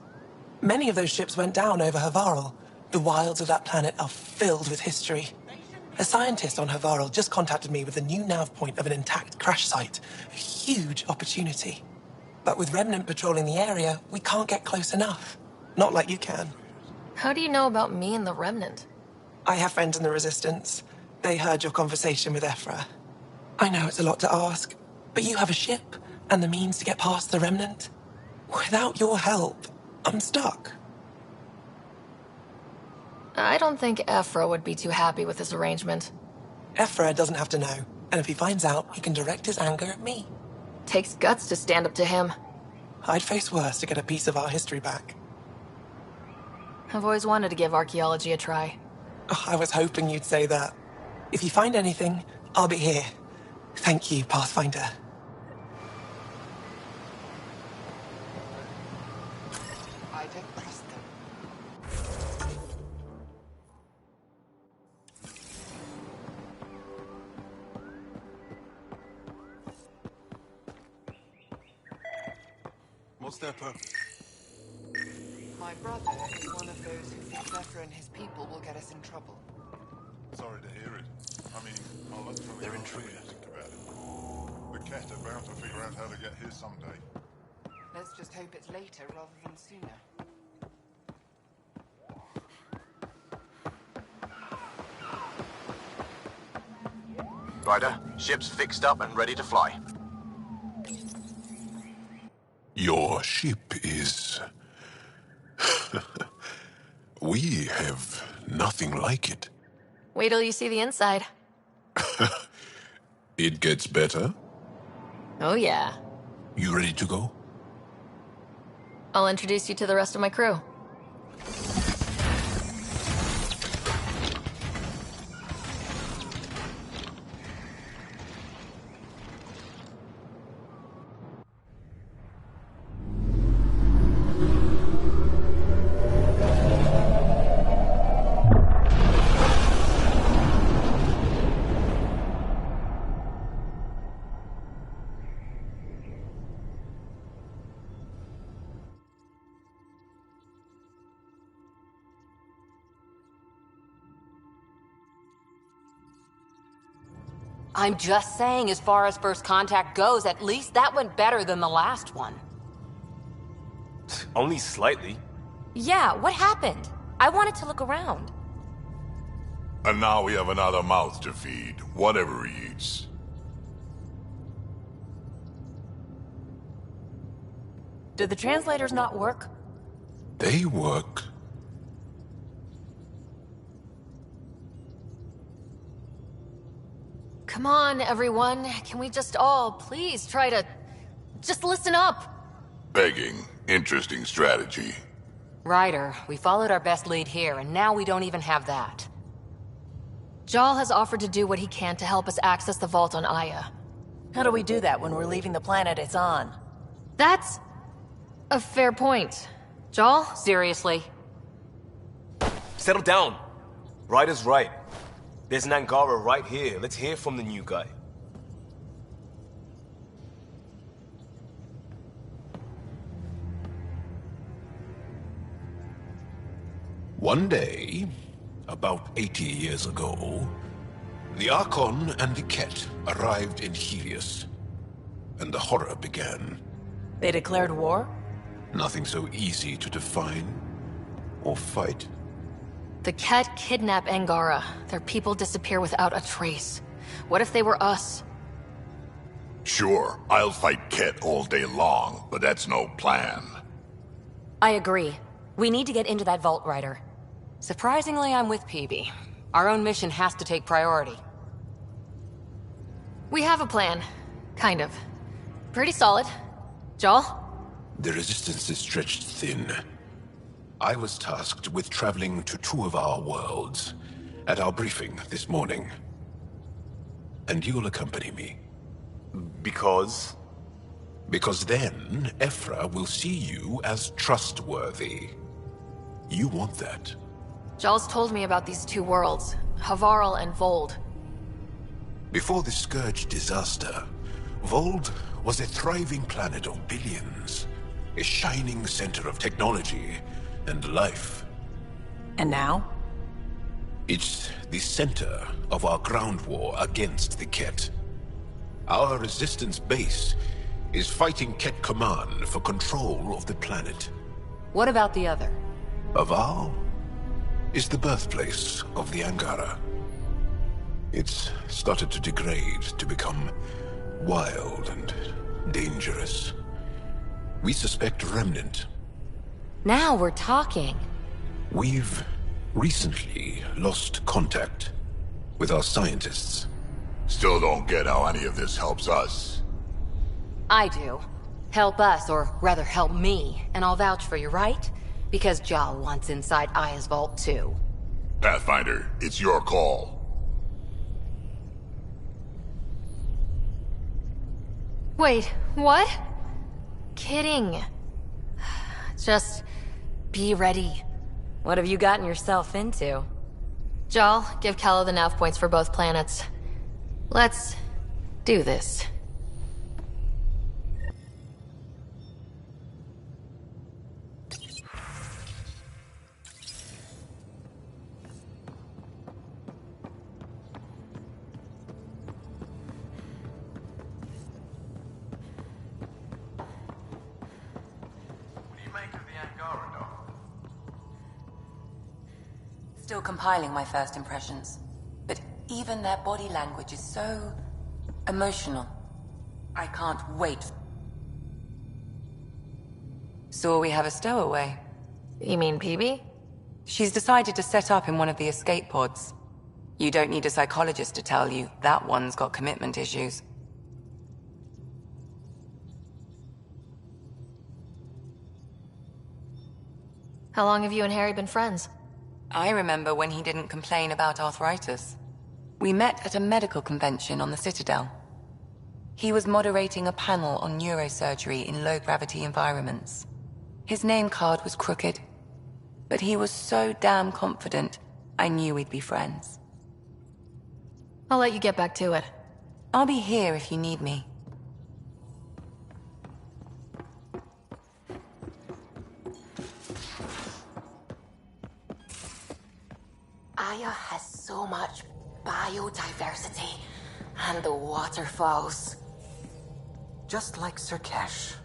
Many of those ships went down over Havarl. The wilds of that planet are filled with history. A scientist on Havarl just contacted me with a new nav point of an intact crash site. A huge opportunity. But with Remnant patrolling the area, we can't get close enough. Not like you can. How do you know about me and the Remnant? I have friends in the Resistance. They heard your conversation with Ephra. I know it's a lot to ask, but you have a ship and the means to get past the Remnant. Without your help, I'm stuck. I don't think Ephra would be too happy with this arrangement. Ephra doesn't have to know, and if he finds out, he can direct his anger at me. Takes guts to stand up to him. I'd face worse to get a piece of our history back. I've always wanted to give archaeology a try. Oh, I was hoping you'd say that. If you find anything, I'll be here. Thank you, Pathfinder. I don't trust them. What's their purpose? My brother is one of those who thinks Ephra and his people will get us in trouble. Sorry to hear it. I mean, I'll let them They're intruders. About it. The Ket are bound to figure out how to get here someday. Let's just hope it's later rather than sooner. Ryder, ship's fixed up and ready to fly. Your ship is... We have nothing like it. Wait till you see the inside. It gets better. Oh yeah. You ready to go? I'll introduce you to the rest of my crew. I'm just saying, as far as first contact goes, at least that went better than the last one. Only slightly. Yeah, what happened? I wanted to look around. And now we have another mouth to feed, whatever he eats. Did the translators not work? They work. Come on, everyone. Can we just all please try to... just listen up? Begging. Interesting strategy. Ryder, we followed our best lead here, and now we don't even have that. Jaal has offered to do what he can to help us access the vault on Aya. How do we do that when we're leaving the planet it's on? That's... a fair point. Jaal? Seriously? Settle down. Ryder's right. There's an Angara right here. Let's hear from the new guy. One day, about 80 years ago, the Archon and the Ket arrived in Helios, and the horror began. They declared war? Nothing so easy to define or fight. The Ket kidnap Angara. Their people disappear without a trace. What if they were us? Sure, I'll fight Ket all day long, but that's no plan. I agree. We need to get into that vault, Ryder. Surprisingly, I'm with PB. Our own mission has to take priority. We have a plan. Kind of. Pretty solid. Jaal? The resistance is stretched thin. I was tasked with traveling to 2 of our worlds at our briefing this morning. And you'll accompany me. Because? Because then, Ephra will see you as trustworthy. You want that. Jaal's told me about these 2 worlds, Havarl and Vold. Before the Scourge disaster, Vold was a thriving planet of billions. A shining center of technology and life. And now? It's the center of our ground war against the Ket. Our resistance base is fighting Ket Command for control of the planet. What about the other? Havarl is the birthplace of the Angara. It's started to degrade, to become wild and dangerous. We suspect Remnant. Now we're talking. We've recently lost contact with our scientists. Still don't get how any of this helps us. I do. Help us, or rather help me, and I'll vouch for you, right? Because Jaal wants inside Aya's vault too. Pathfinder, it's your call. Wait, what? Kidding. Just be ready. What have you gotten yourself into? Jaal, give Kallo the nav points for both planets. Let's do this. Still compiling my first impressions. But even their body language is so... emotional. I can't wait. So we have a stowaway. You mean PB? She's decided to set up in one of the escape pods. You don't need a psychologist to tell you that one's got commitment issues. How long have you and Harry been friends? I remember when he didn't complain about arthritis. We met at a medical convention on the Citadel. He was moderating a panel on neurosurgery in low-gravity environments. His name card was crooked, but he was so damn confident, I knew we'd be friends. I'll let you get back to it. I'll be here if you need me. Aya has so much biodiversity, and the waterfalls. Just like Sur'Kesh.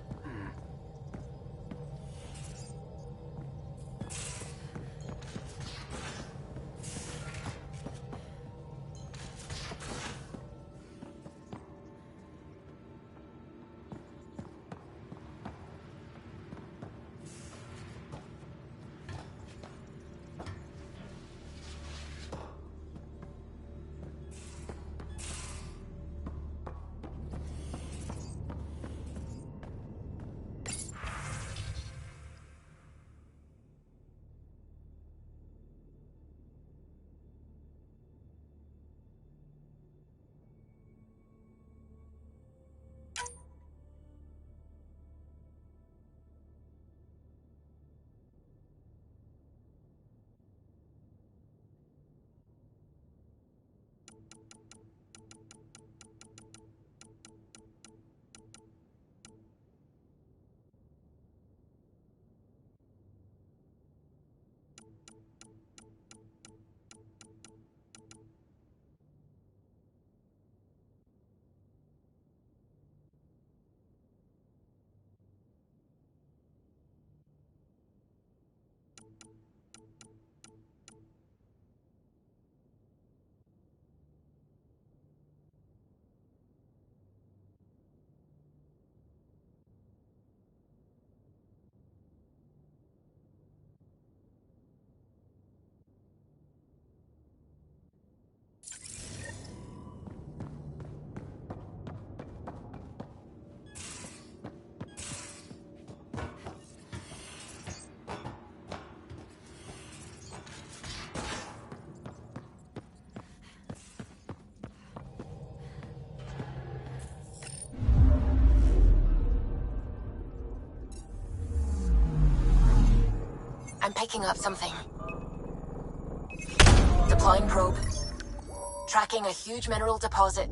I'm picking up something. Deploying probe. Tracking a huge mineral deposit.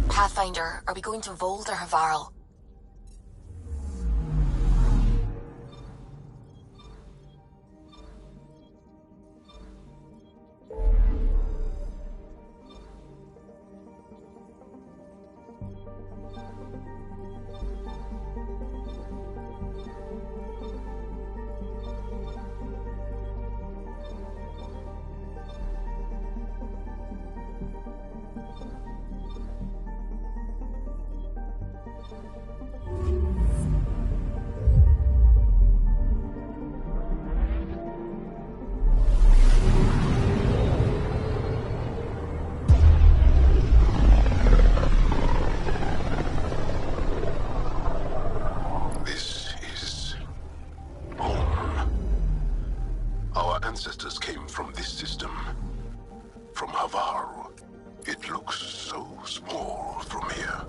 Pathfinder, are we going to Vold or Havarl? Ancestors came from this system. From Havarl. It looks so small from here.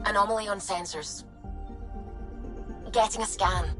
Anomaly on sensors. Getting a scan.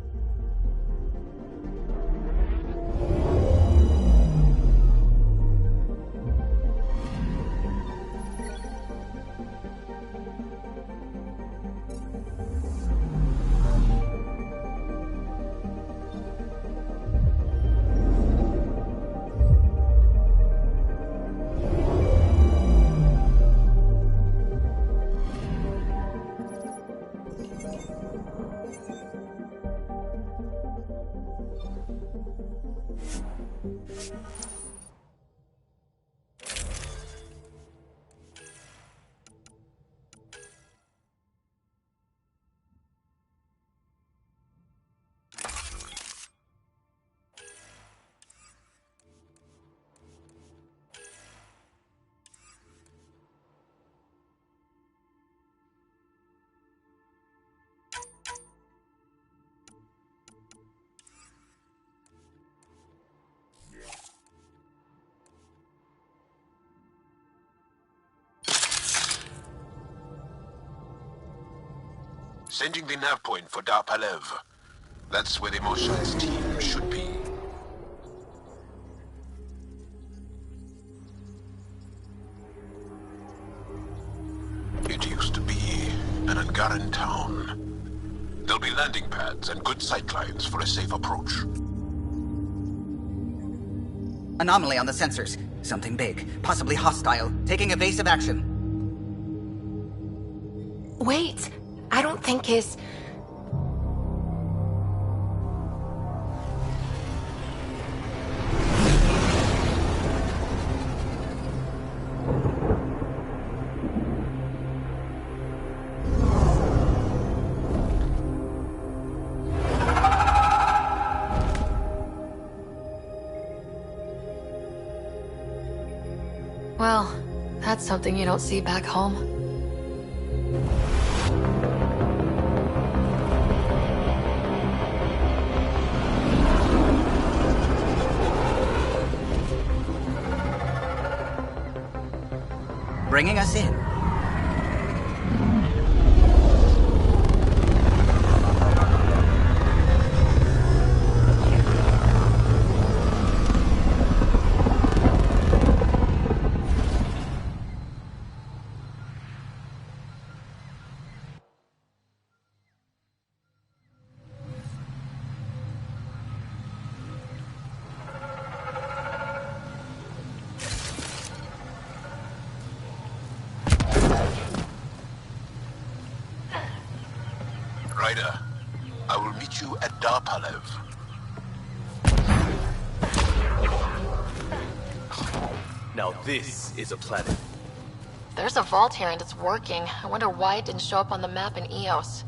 Sending the nav point for Dar Palev. That's where the Mosha's team should be. It used to be an Angaran town. There'll be landing pads and good sightlines for a safe approach. Anomaly on the sensors. Something big, possibly hostile, taking evasive action. Wait, I don't think his... Well, that's something you don't see back home. Bringing us in. Ryder, I will meet you at Dar Palev. Now this is a planet. There's a vault here and it's working. I wonder why it didn't show up on the map in EOS.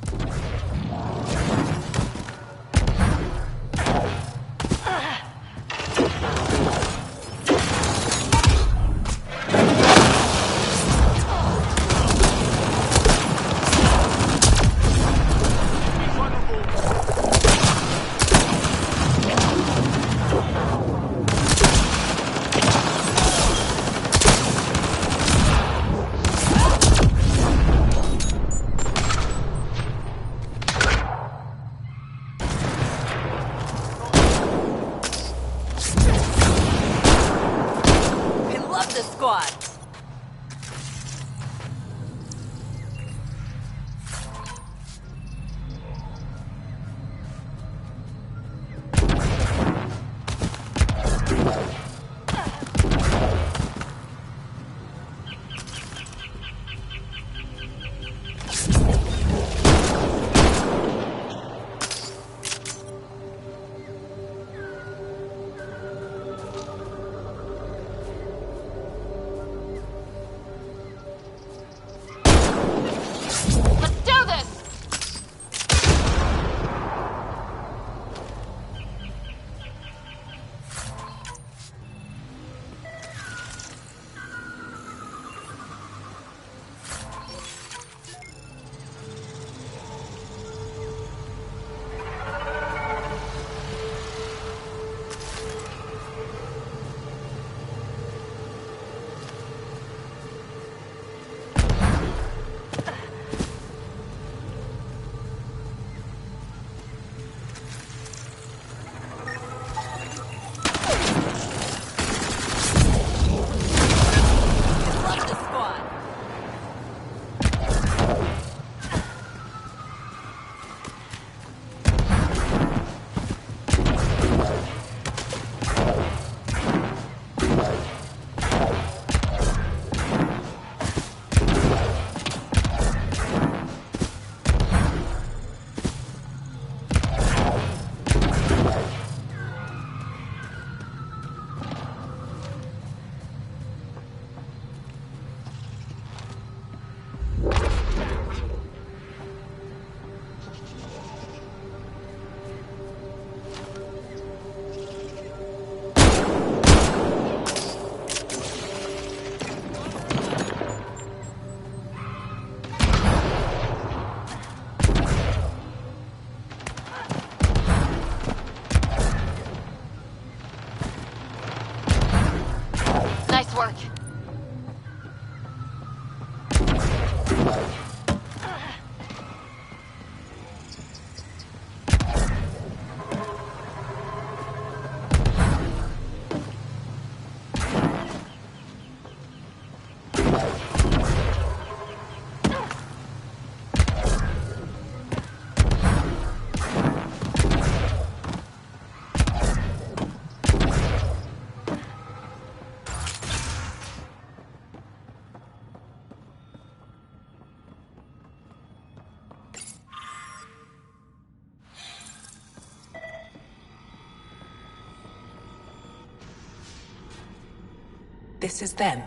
This is them?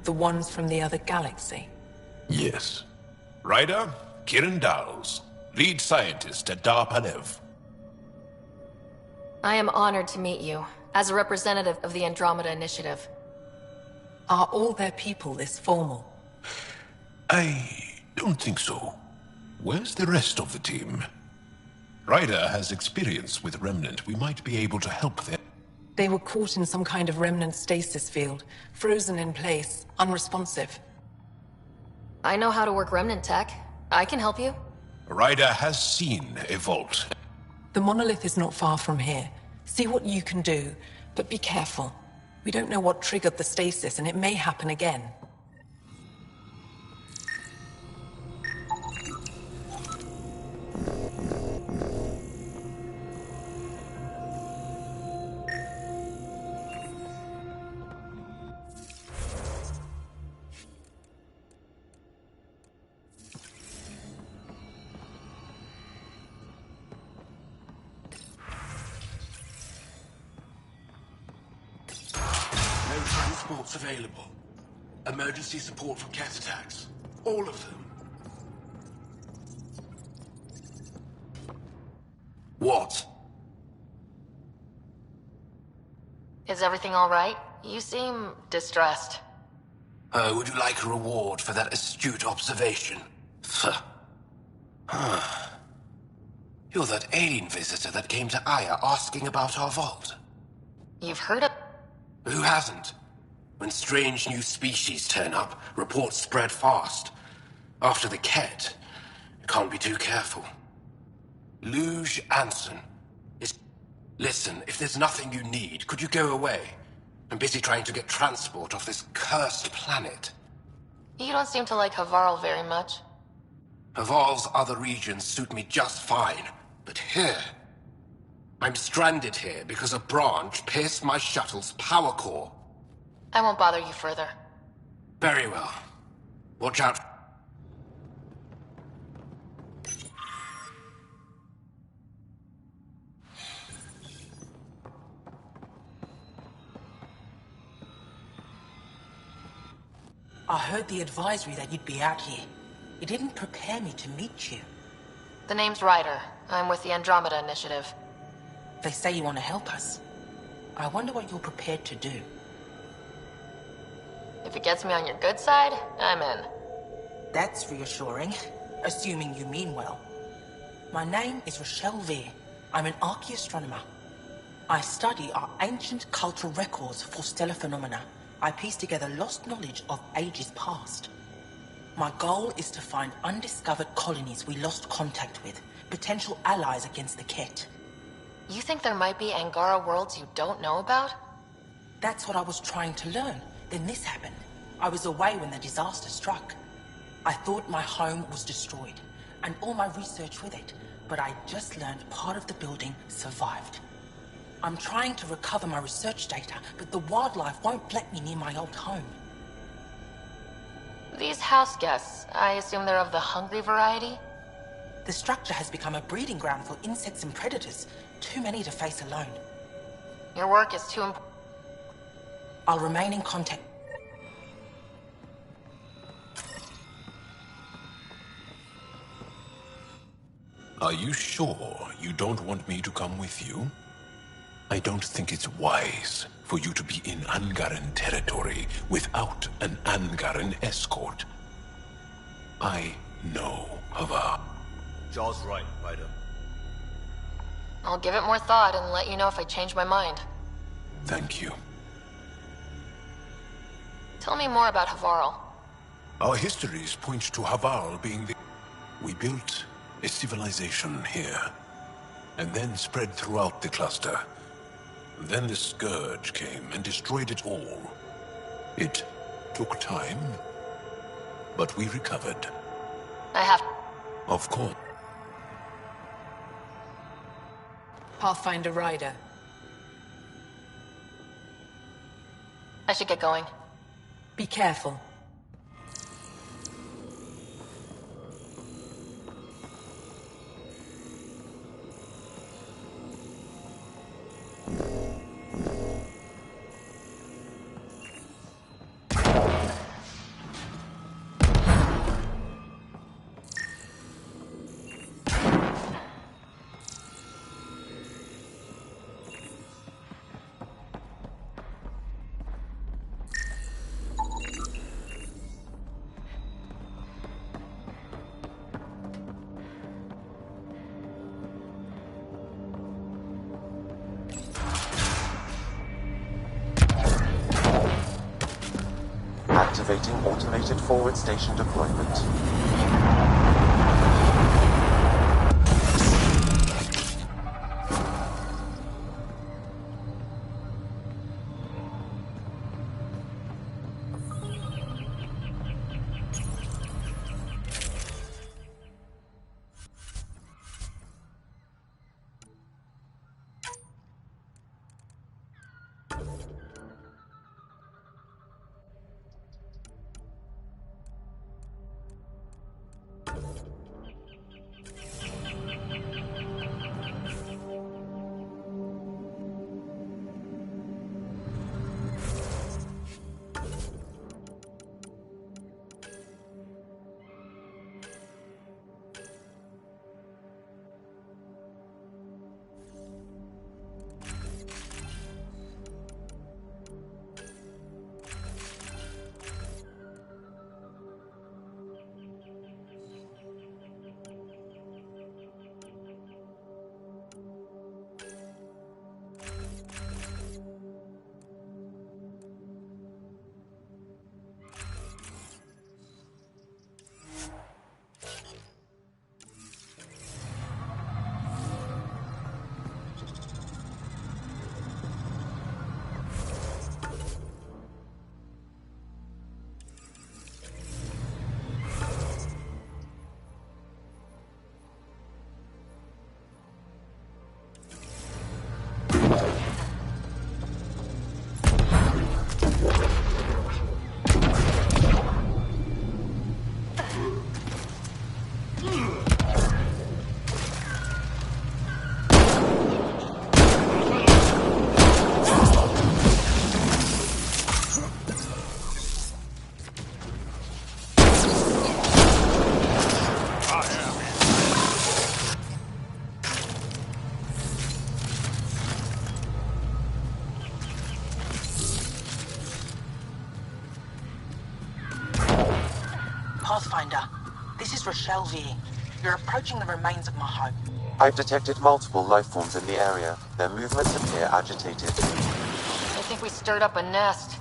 The ones from the other galaxy? Yes. Ryder, Kiran Dawes, lead scientist at Dar Panev. I am honored to meet you, as a representative of the Andromeda Initiative. Are all their people this formal? I don't think so. Where's the rest of the team? Ryder has experience with Remnant. We might be able to help them. They were caught in some kind of remnant stasis field, frozen in place, unresponsive. I know how to work Remnant tech. I can help you. Ryder has seen a vault. The monolith is not far from here. See what you can do, but be careful. We don't know what triggered the stasis, and it may happen again. No transports available. Emergency support from cat attacks. All of them. What? Is everything all right? You seem distressed. Would you like a reward for that astute observation? You're that alien visitor that came to Aya asking about our vault. You've heard of... Who hasn't? When strange new species turn up, reports spread fast. After the Ket, you can't be too careful. Luge Anson is... Listen, if there's nothing you need, could you go away? I'm busy trying to get transport off this cursed planet. You don't seem to like Havarl very much. Havarl's other regions suit me just fine, but here... I'm stranded here because a branch pierced my shuttle's power core. I won't bother you further. Very well. Watch out. I heard the advisory that you'd be out here. It didn't prepare me to meet you. The name's Ryder. I'm with the Andromeda Initiative. They say you want to help us. I wonder what you're prepared to do. If it gets me on your good side, I'm in. That's reassuring, assuming you mean well. My name is Rochelle Veer. I'm an archaeoastronomer. I study our ancient cultural records for stellar phenomena. I piece together lost knowledge of ages past. My goal is to find undiscovered colonies we lost contact with, potential allies against the Ket. You think there might be Angara worlds you don't know about? That's what I was trying to learn. Then this happened. I was away when the disaster struck. I thought my home was destroyed, and all my research with it, but I just learned part of the building survived. I'm trying to recover my research data, but the wildlife won't let me near my old home. These house guests, I assume they're of the hungry variety? The structure has become a breeding ground for insects and predators. Too many to face alone. Your work is too important. I'll remain in contact. Are you sure you don't want me to come with you? I don't think it's wise for you to be in Angaran territory without an Angaran escort. I know Havar. Jaw's right, Ryder. I'll give it more thought and let you know if I change my mind. Thank you. Tell me more about Havarl. Our histories point to Havarl being the... We built a civilization here, and then spread throughout the cluster. Then the Scourge came and destroyed it all. It took time, but we recovered. I have... Of course. Pathfinder Ryder. I should get going. Be careful. Activating automated forward station deployment. Pathfinder, this is Rochelle V. You're approaching the remains of my home. I've detected multiple life forms in the area. Their movements appear agitated. I think we stirred up a nest.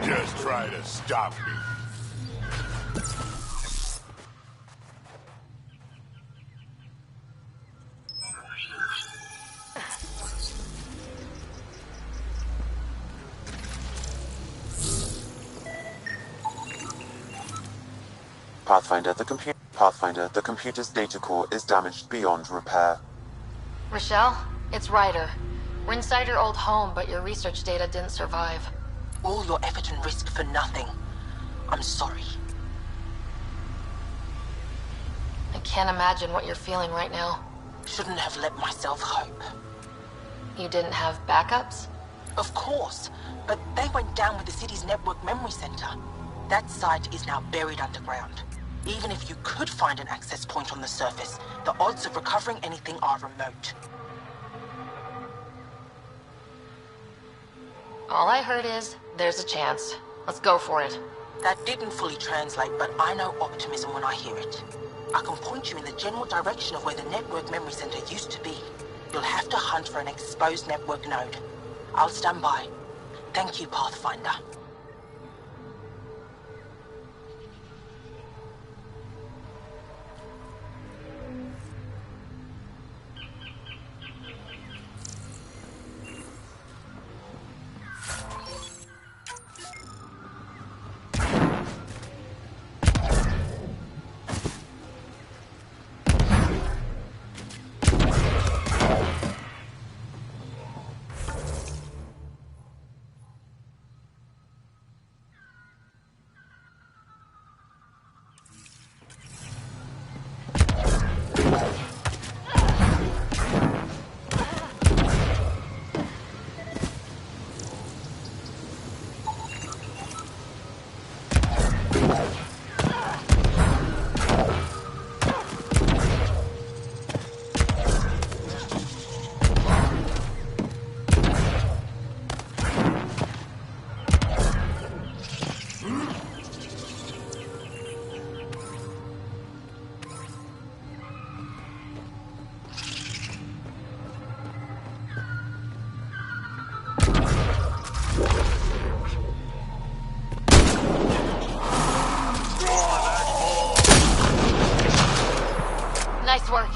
Just try to stop me. Pathfinder, the computer's data core is damaged beyond repair. Rochelle, it's Ryder. We're inside your old home, but your research data didn't survive. All your effort and risk for nothing. I'm sorry. I can't imagine what you're feeling right now. Shouldn't have let myself hope. You didn't have backups? Of course, but they went down with the city's network memory center. That site is now buried underground. Even if you could find an access point on the surface, the odds of recovering anything are remote. All I heard is, there's a chance. Let's go for it. That didn't fully translate, but I know optimism when I hear it. I can point you in the general direction of where the network memory center used to be. You'll have to hunt for an exposed network node. I'll stand by. Thank you, Pathfinder. Nice work.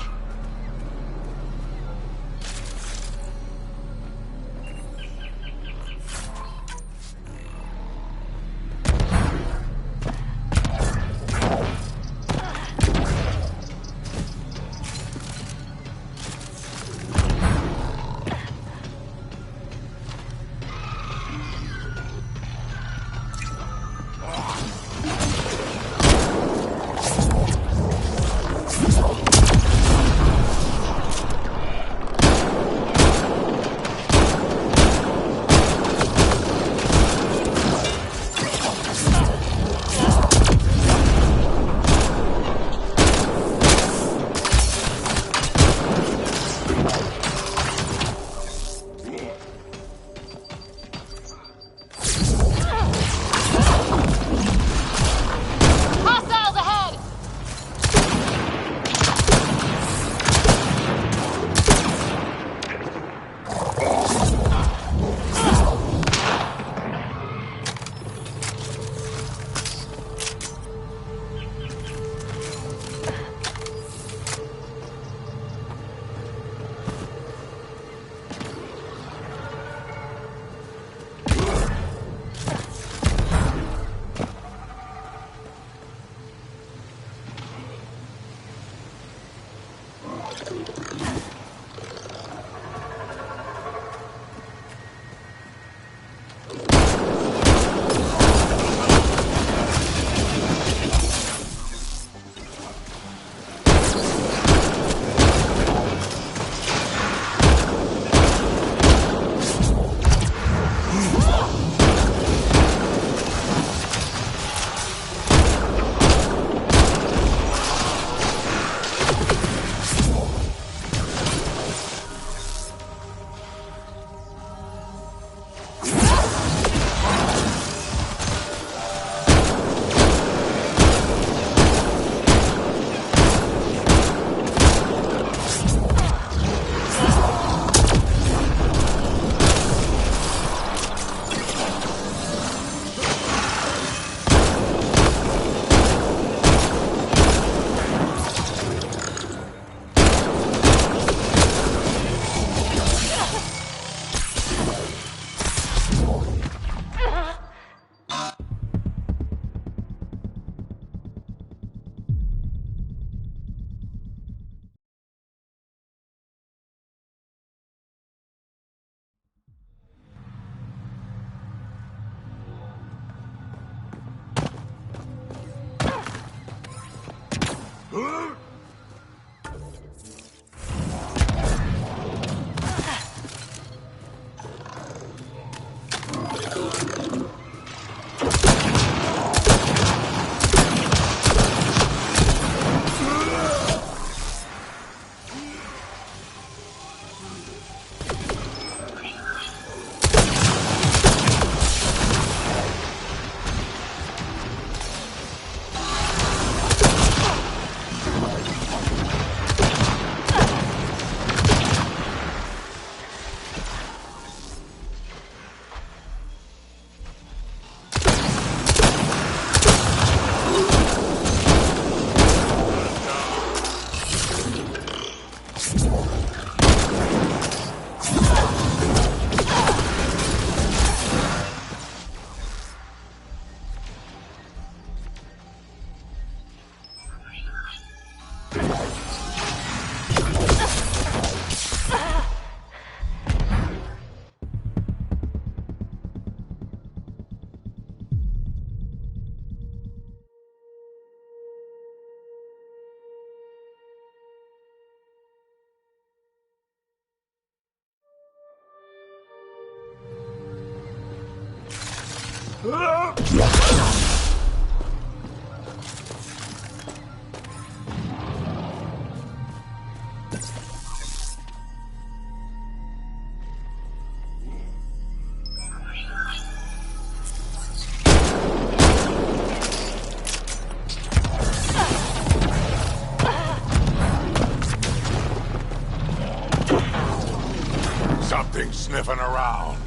Something sniffing around.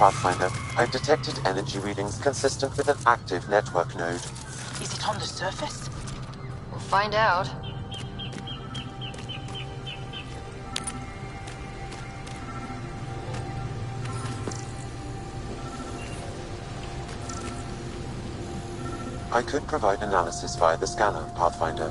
Pathfinder. I've detected energy readings consistent with an active network node. Is it on the surface? We'll find out. I could provide analysis via the scanner, Pathfinder.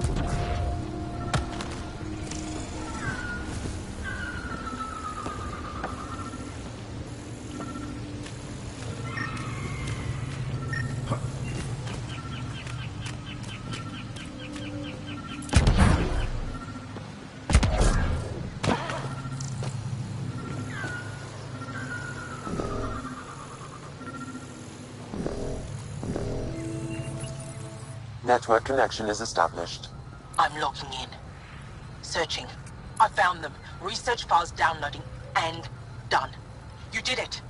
Network connection is established. I'm logging in. Searching. I found them. Research files downloading. And done. You did it.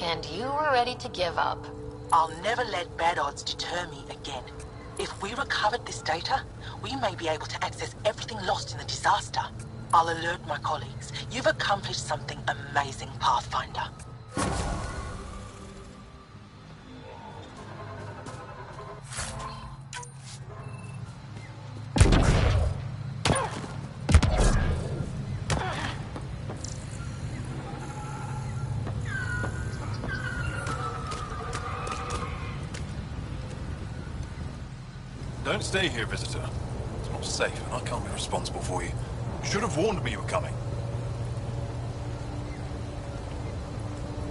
And you were ready to give up. I'll never let bad odds deter me again. If we recovered this data, we may be able to access everything lost in the disaster. I'll alert my colleagues. You've accomplished something amazing, Pathfinder. Don't stay here, visitor. It's not safe, and I can't be responsible for you. You should have warned me you were coming.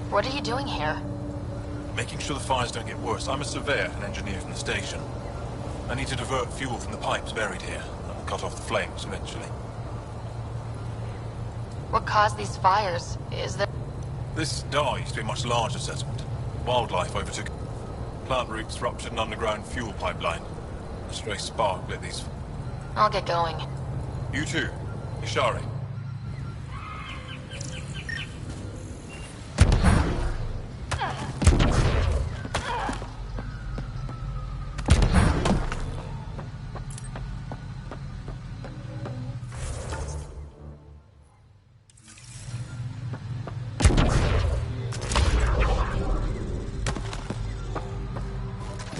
What are you doing here? Making sure the fires don't get worse. I'm a surveyor and engineer from the station. I need to divert fuel from the pipes buried here. That will cut off the flames eventually. What caused these fires? Is there... This Dar used to be a much larger settlement. Wildlife overtook it. Plant roots ruptured an underground fuel pipeline. A stray spark lit these... I'll get going. You too. Ishari.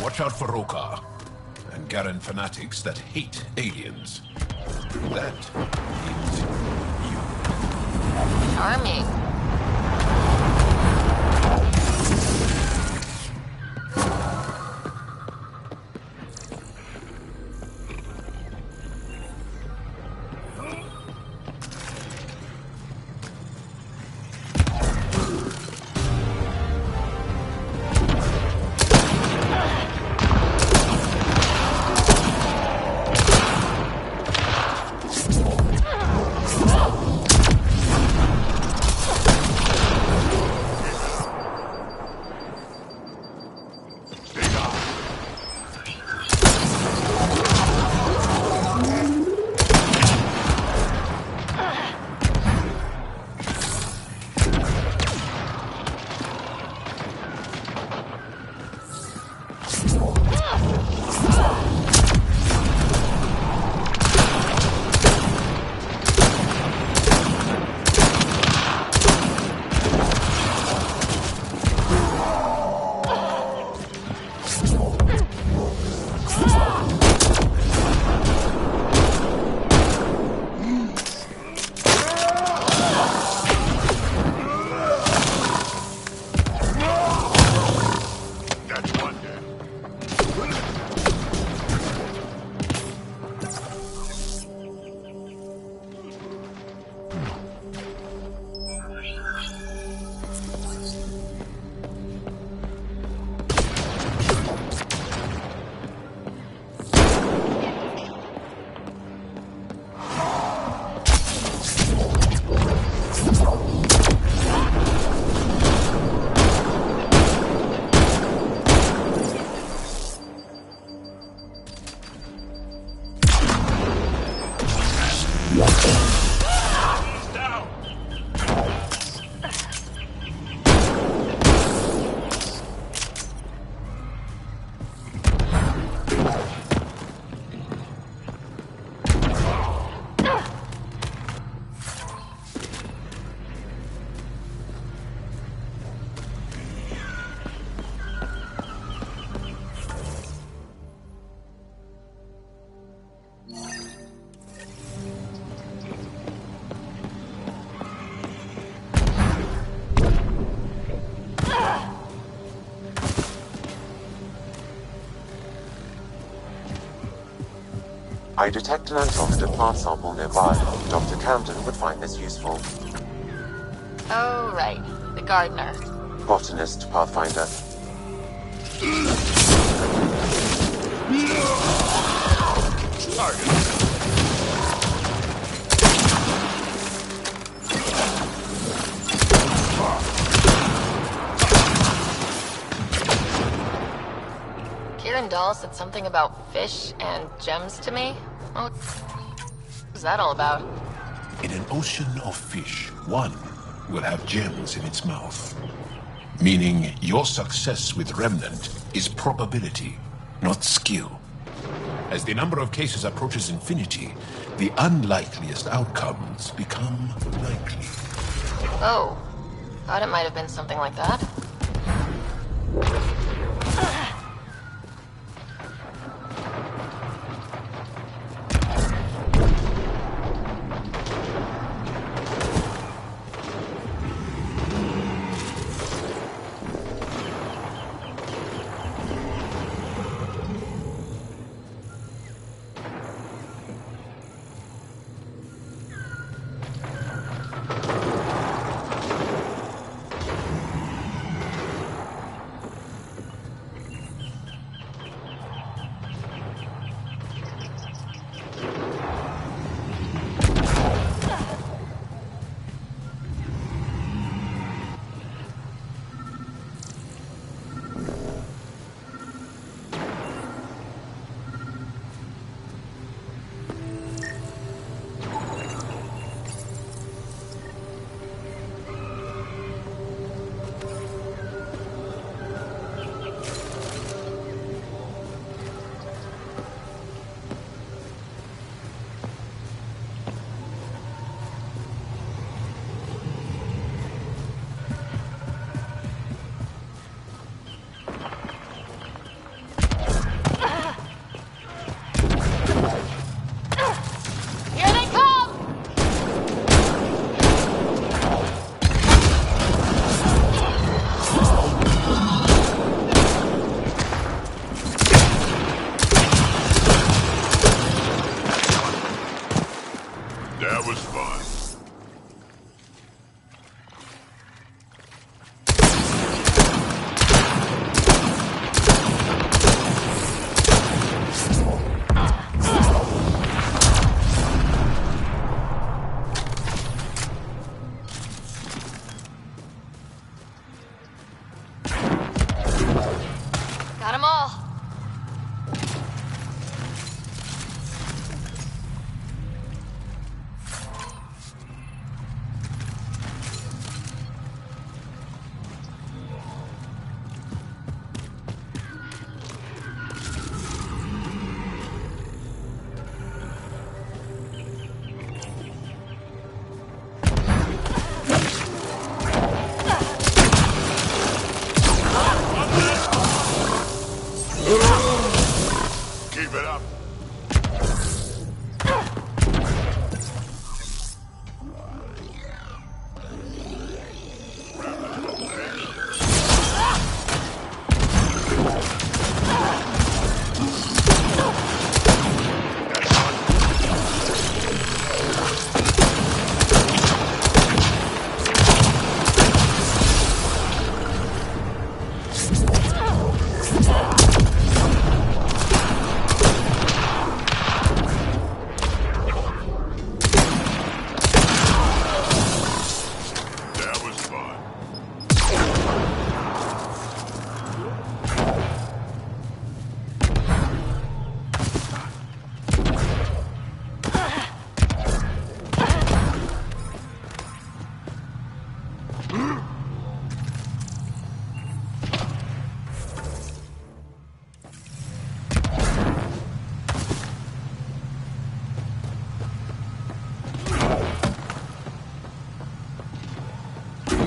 Watch out for Rokar and Garen fanatics that hate aliens. That is you. Charming. I detect an Andromeda plant sample nearby. Dr. Camden would find this useful. Oh, right. The gardener. Botanist, Pathfinder. Target. Kieran Dahl said something about fish and gems to me. What was that all about? In an ocean of fish, one will have gems in its mouth. Meaning your success with Remnant is probability, not skill. As the number of cases approaches infinity, the unlikeliest outcomes become likely. Oh, thought it might have been something like that.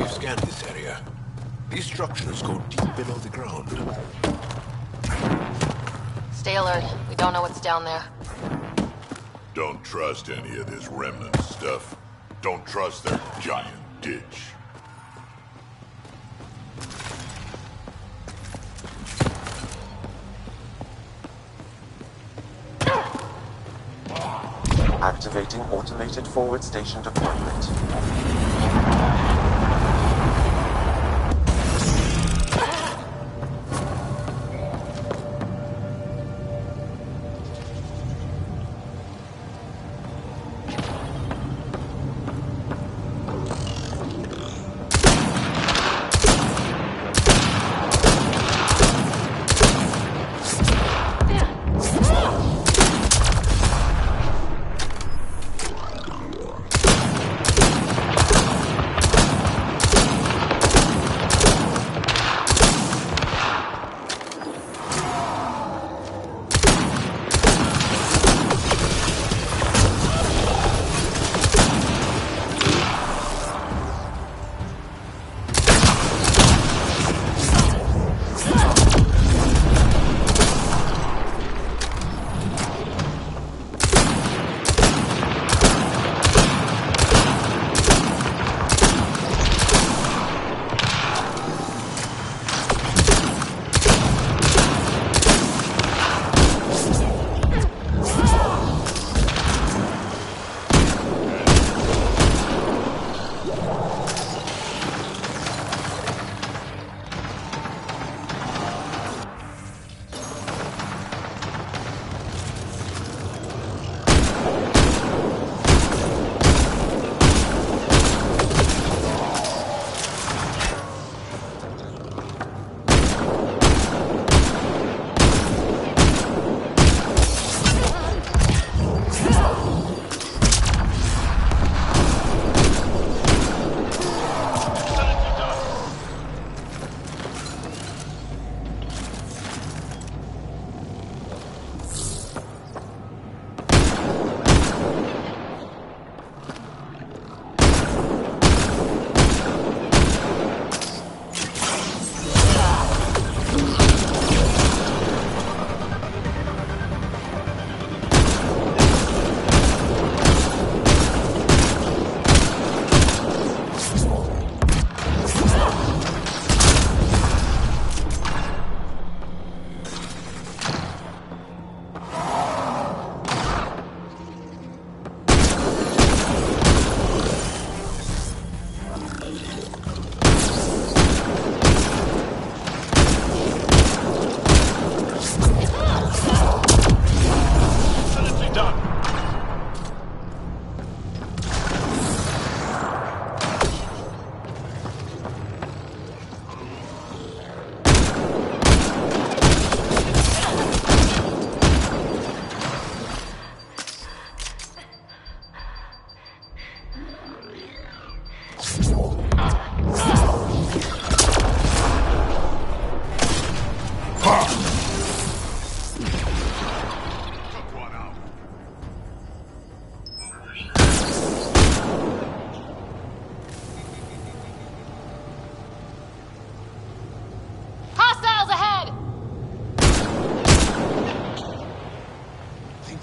Scan this area. These structures go deep below the ground. Stay alert. We don't know what's down there. Don't trust any of this remnant stuff. Don't trust their giant ditch. Activating automated forward station deployment.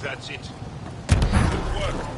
That's it. Good work.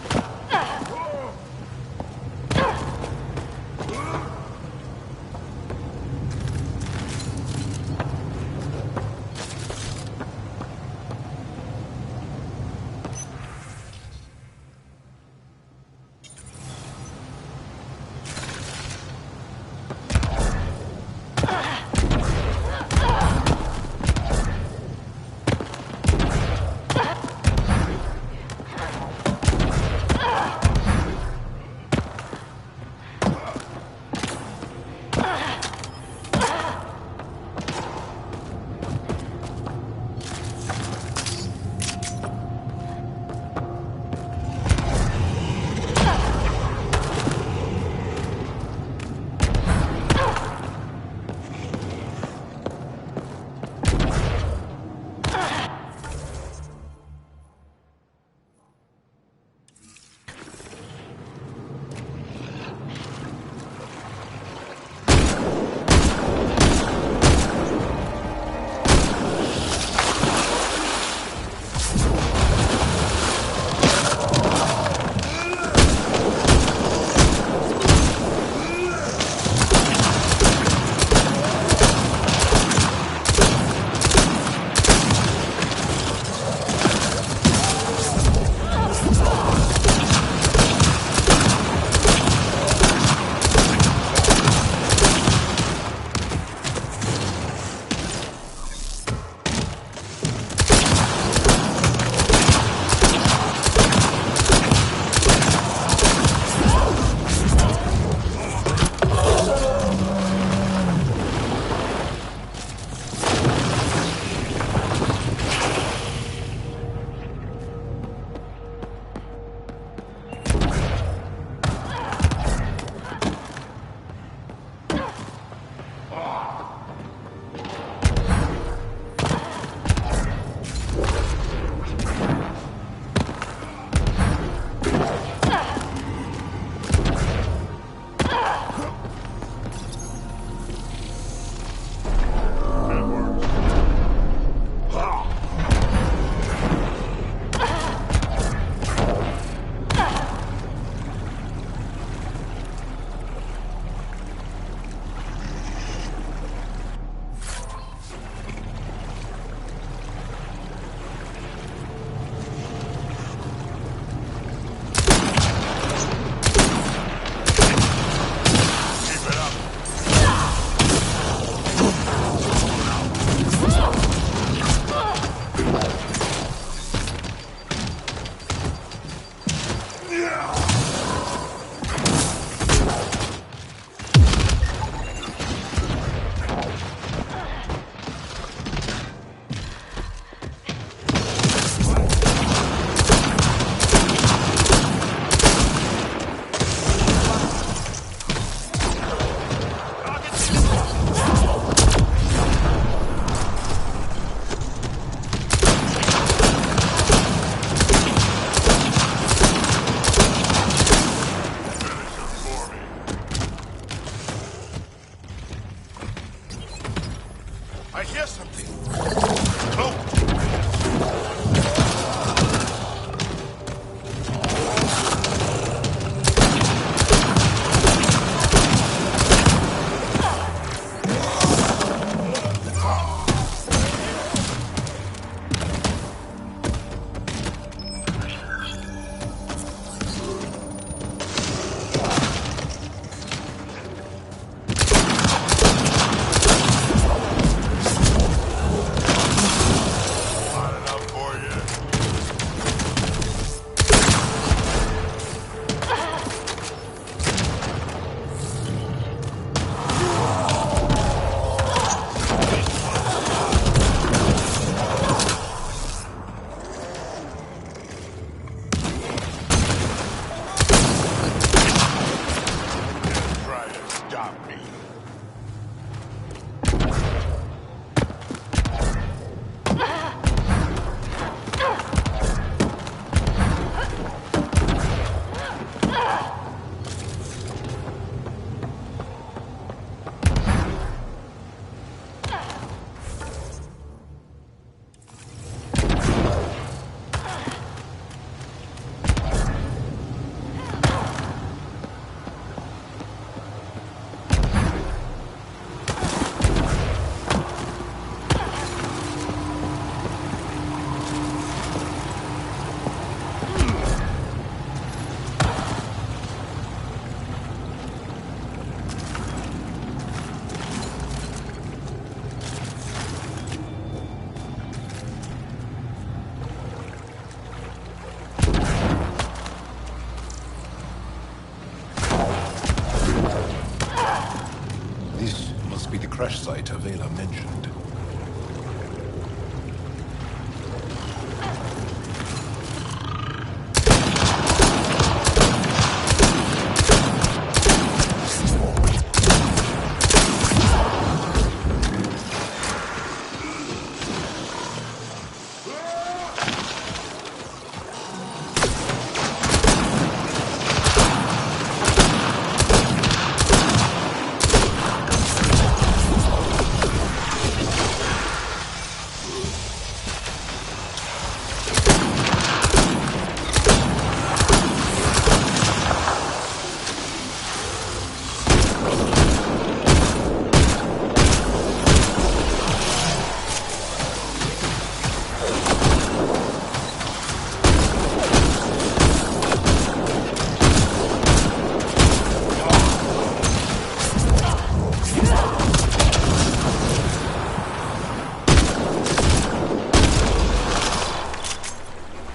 Taylor mentioned.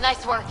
Nice work.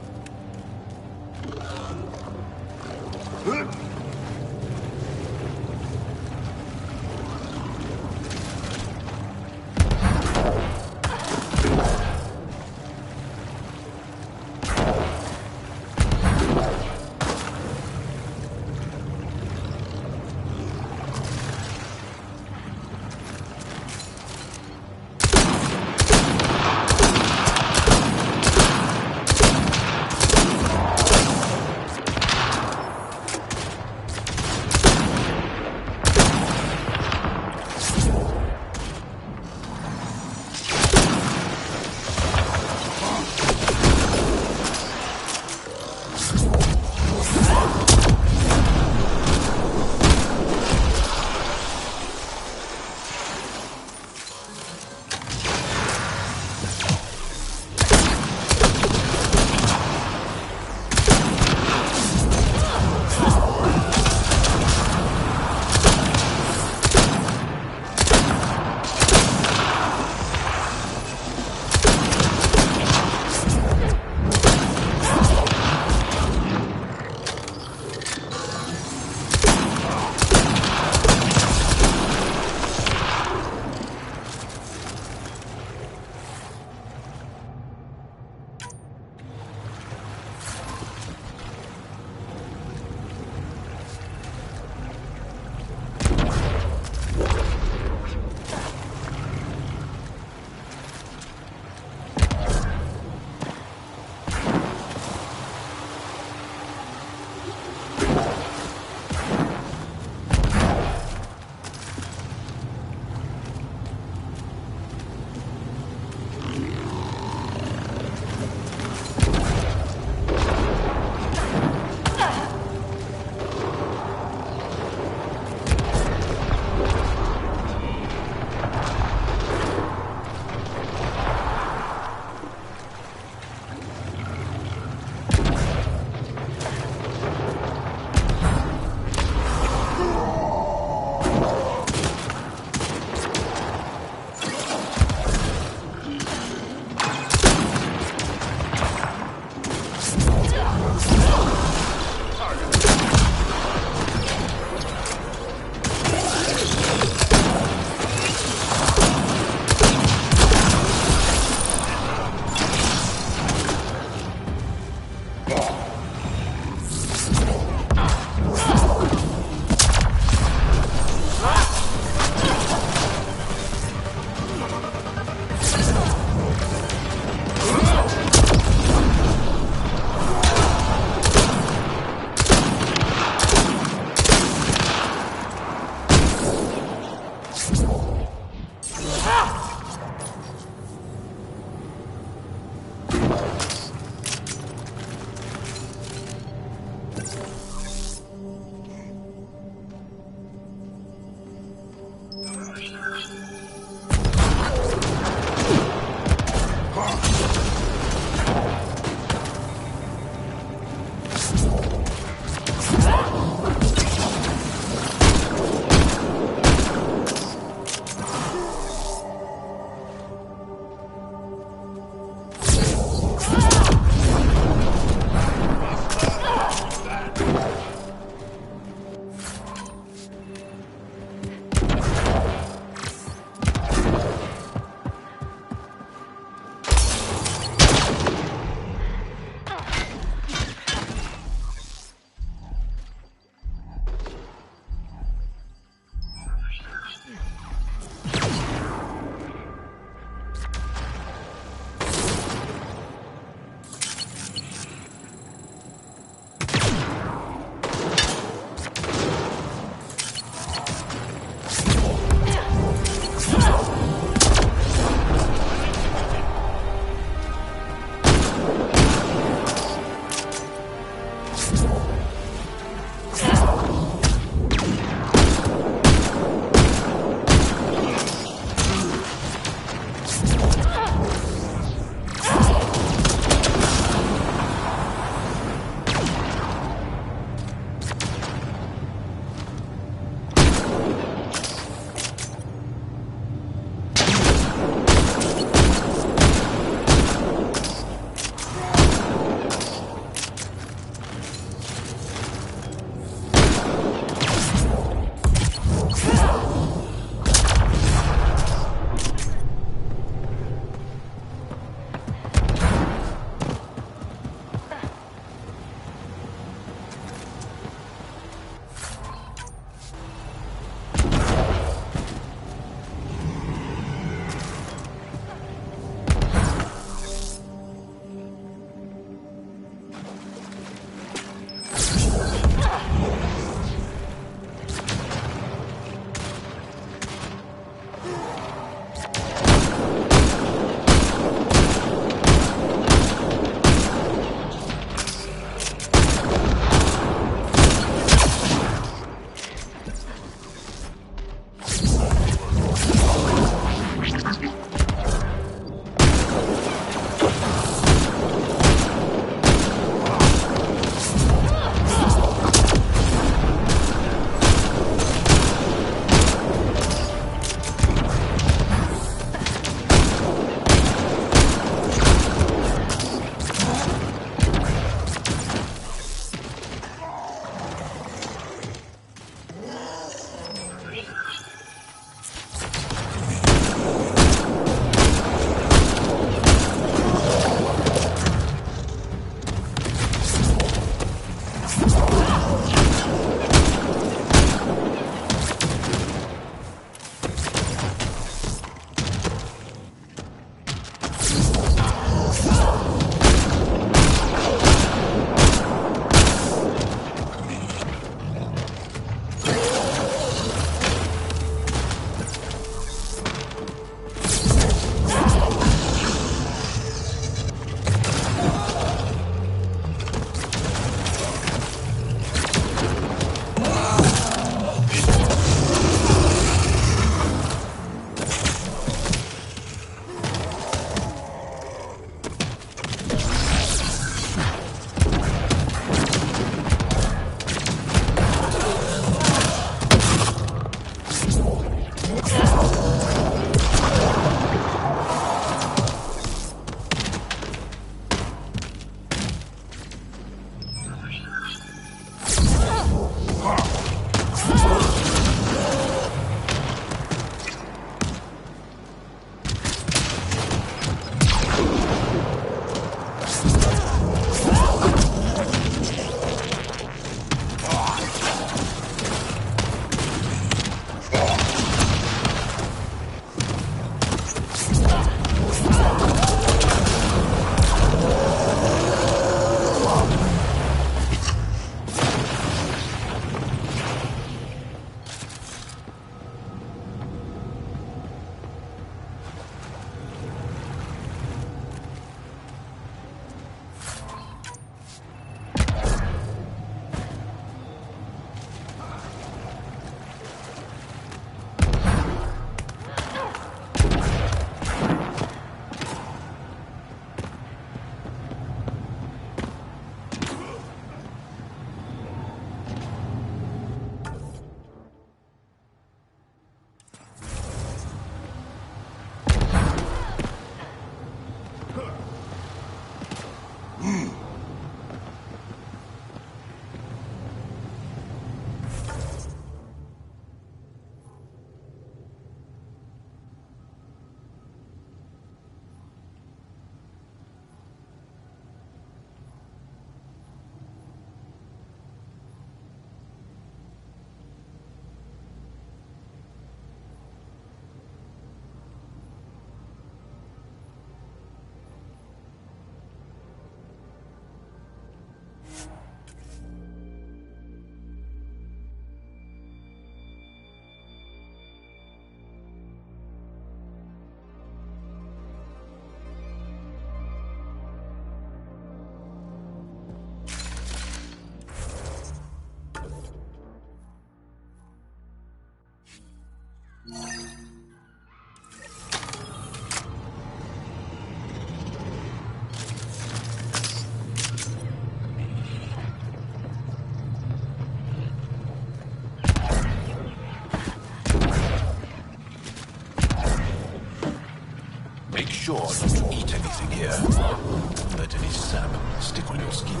sure not to eat anything here. Don't let any sap stick on your skin.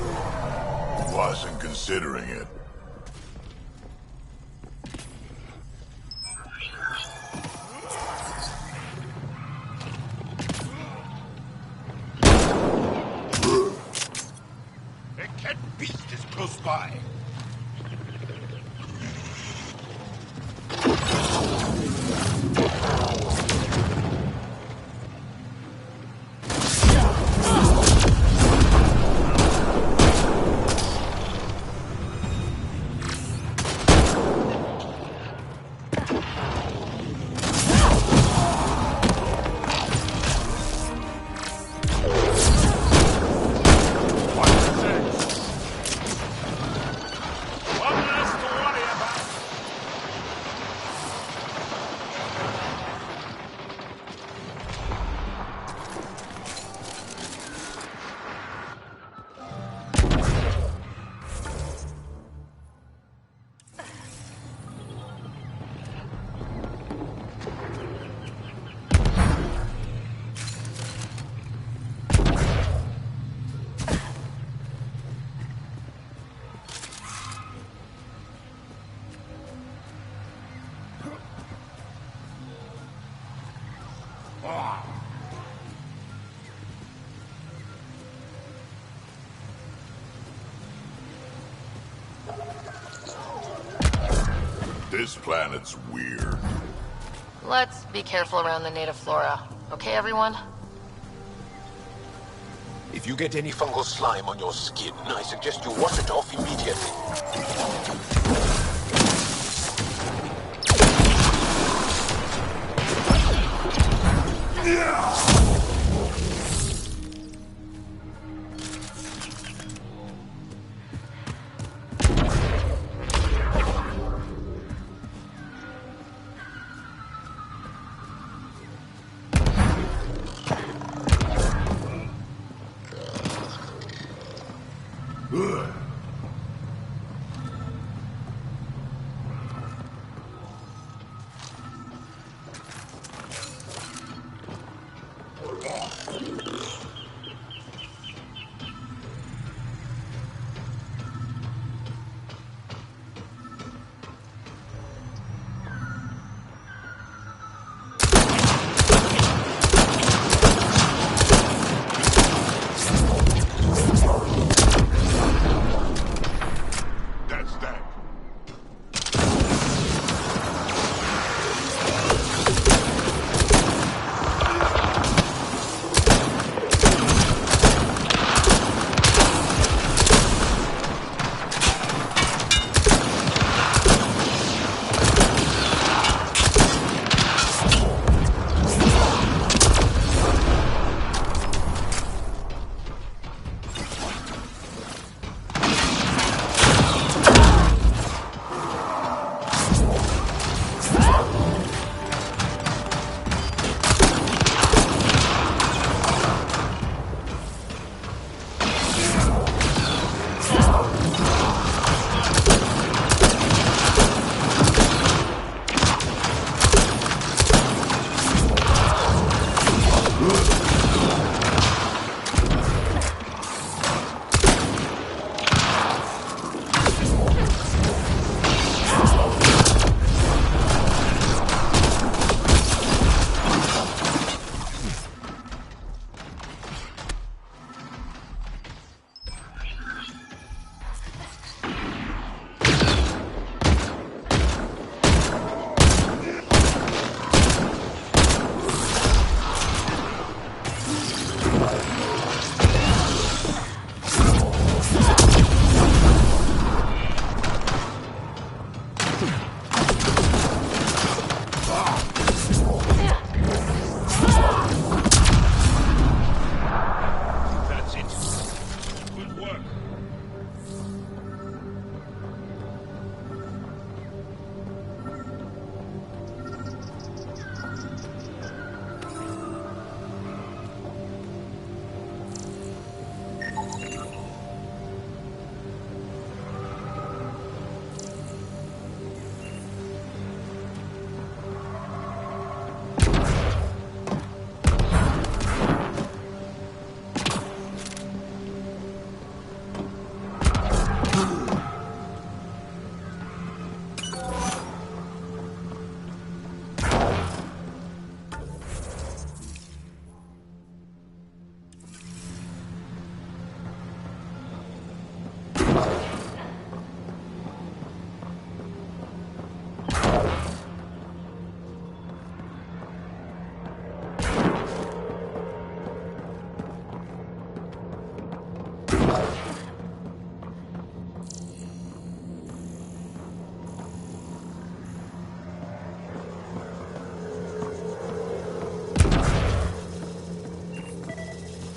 Wasn't considering it. A cat beast is close by. This planet's weird. Let's be careful around the native flora. Okay, everyone? If you get any fungal slime on your skin, I suggest you wash it off immediately.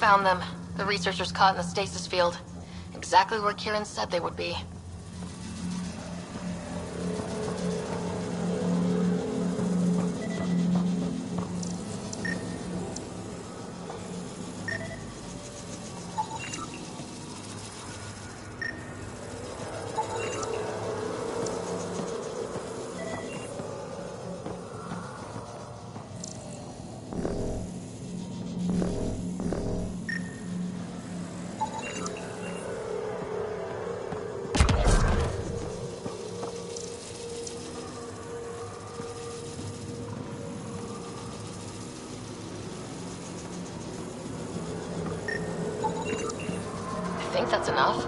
Found them. The researchers caught in the stasis field. Exactly where Kieran said they would be. I think that's enough.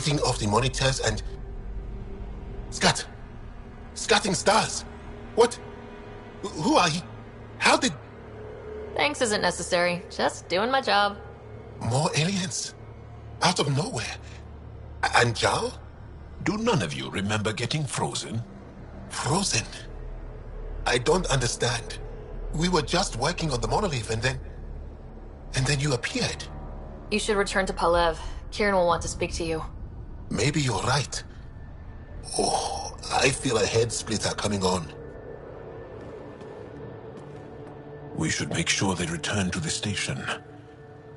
reading of the monitors and... Scatting stars. What? Who are you? How did... Thanks isn't necessary. Just doing my job. More aliens? Out of nowhere? And Jal? Do none of you remember getting frozen? Frozen? I don't understand. We were just working on the monolith and then you appeared. You should return to Palev. Kieran will want to speak to you. Maybe you're right. Oh, I feel a head splitter coming on. We should make sure they return to the station.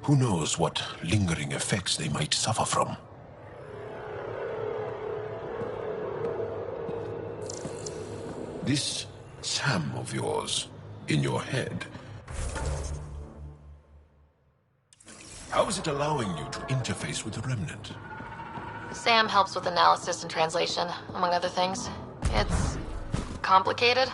Who knows what lingering effects they might suffer from. This Sam of yours, in your head, how is it allowing you to interface with the Remnant? Sam helps with analysis and translation, among other things. It's complicated.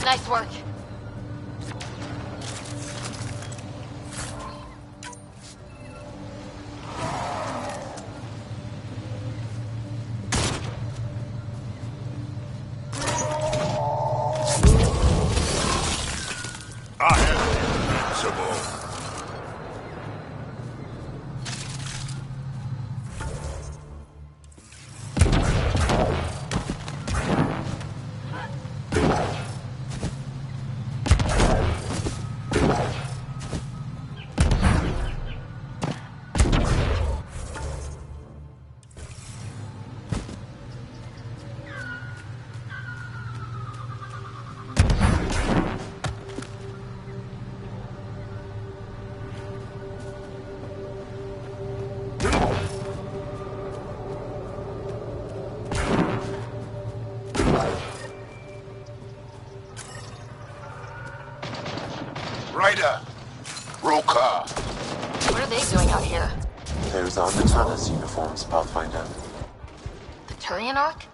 Nice work. I am invincible. Ryder! Roka! What are they doing out here? Those are Natana's uniforms, Pathfinder. The Turian Ark?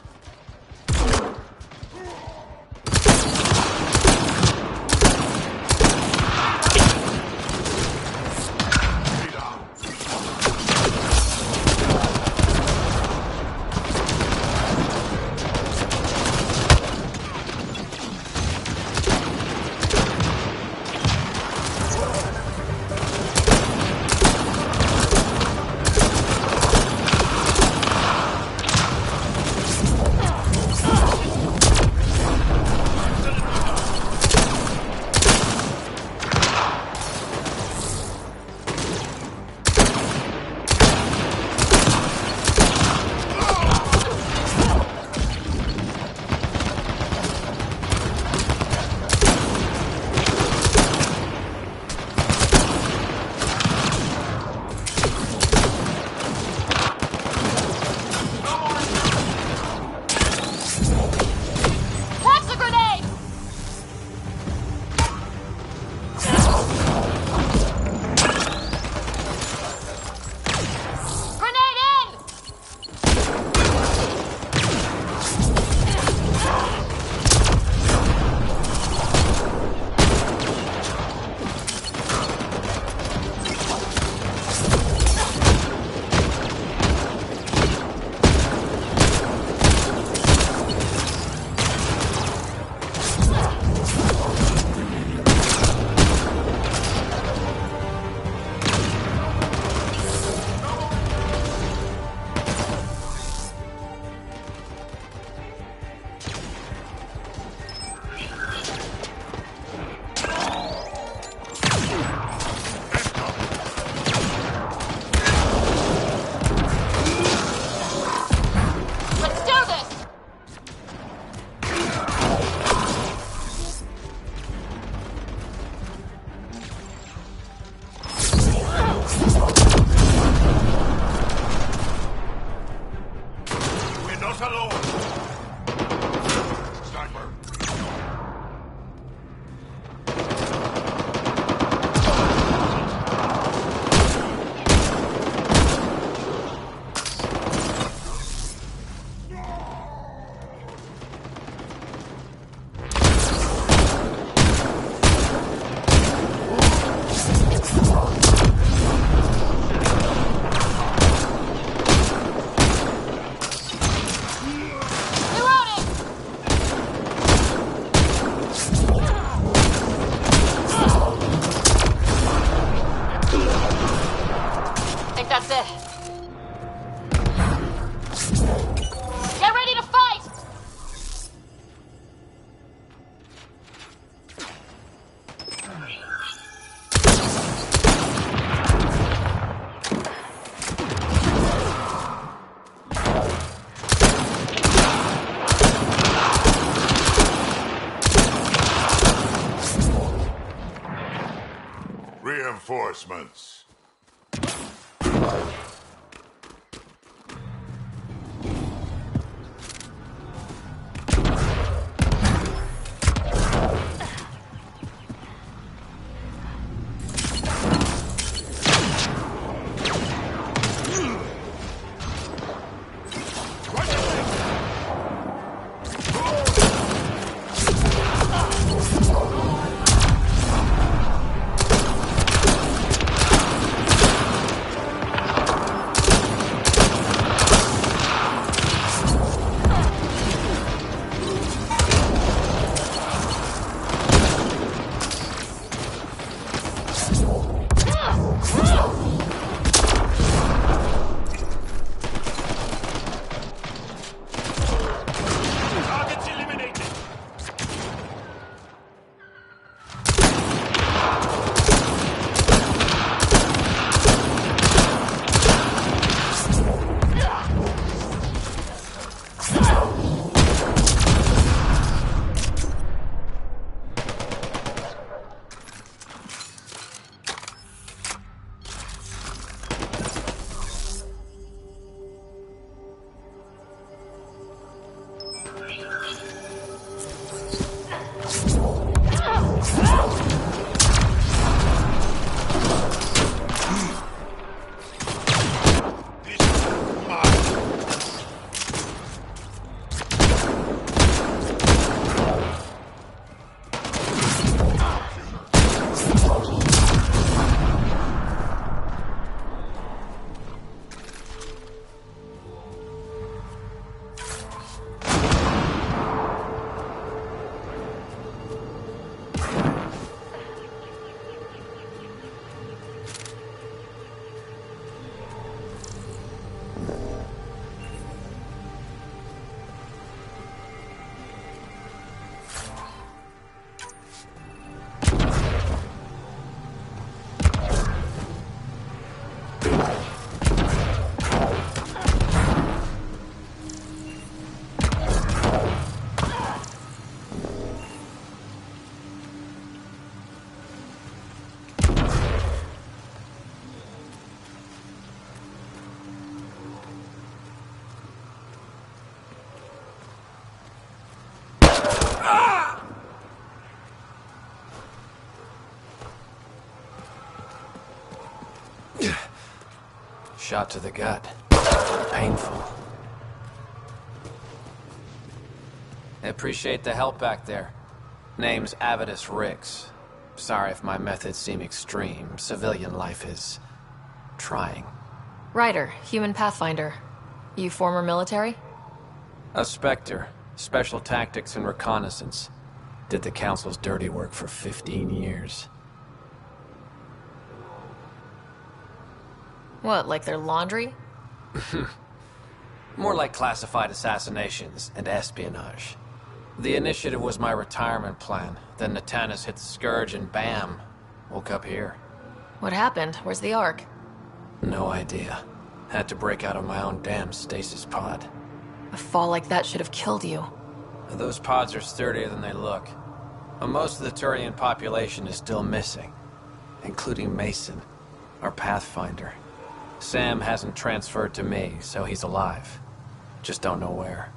That's it. Get ready to fight! Reinforcements. Shot to the gut. Painful. I appreciate the help back there. Name's Avidus Rix. Sorry if my methods seem extreme. Civilian life is trying. Ryder, human pathfinder. You former military? A Spectre. Special tactics and reconnaissance. Did the Council's dirty work for 15 years. What, like their laundry? More like classified assassinations and espionage. The initiative was my retirement plan. Then Natanis hit the Scourge and bam, woke up here. What happened? Where's the Ark? No idea. Had to break out of my own damn stasis pod. A fall like that should have killed you. Those pods are sturdier than they look. And most of the Turian population is still missing, including Mason, our Pathfinder. Sam hasn't transferred to me, so he's alive. Just don't know where.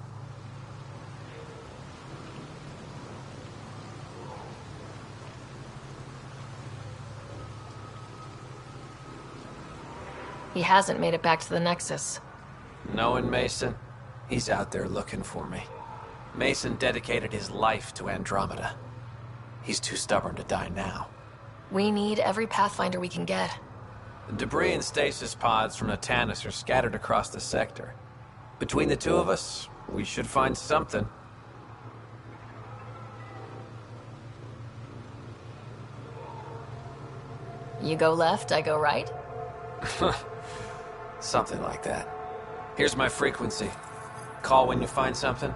He hasn't made it back to the Nexus. Knowing Mason, he's out there looking for me. Mason dedicated his life to Andromeda. He's too stubborn to die now. We need every Pathfinder we can get. The debris and stasis pods from Natanis are scattered across the sector. Between the two of us, we should find something. You go left, I go right? Something like that. Here's my frequency. Call when you find something.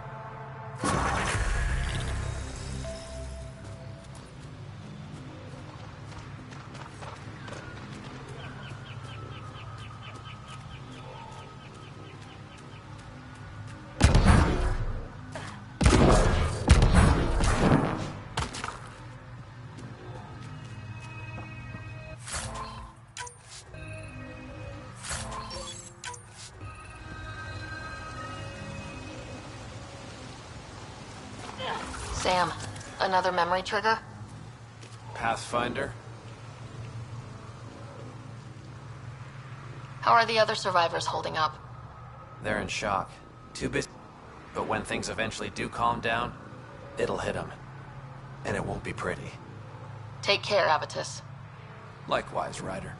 Sam, another memory trigger? Pathfinder? How are the other survivors holding up? They're in shock. Too busy. But when things eventually do calm down, it'll hit them. And it won't be pretty. Take care, Avitus. Likewise, Ryder.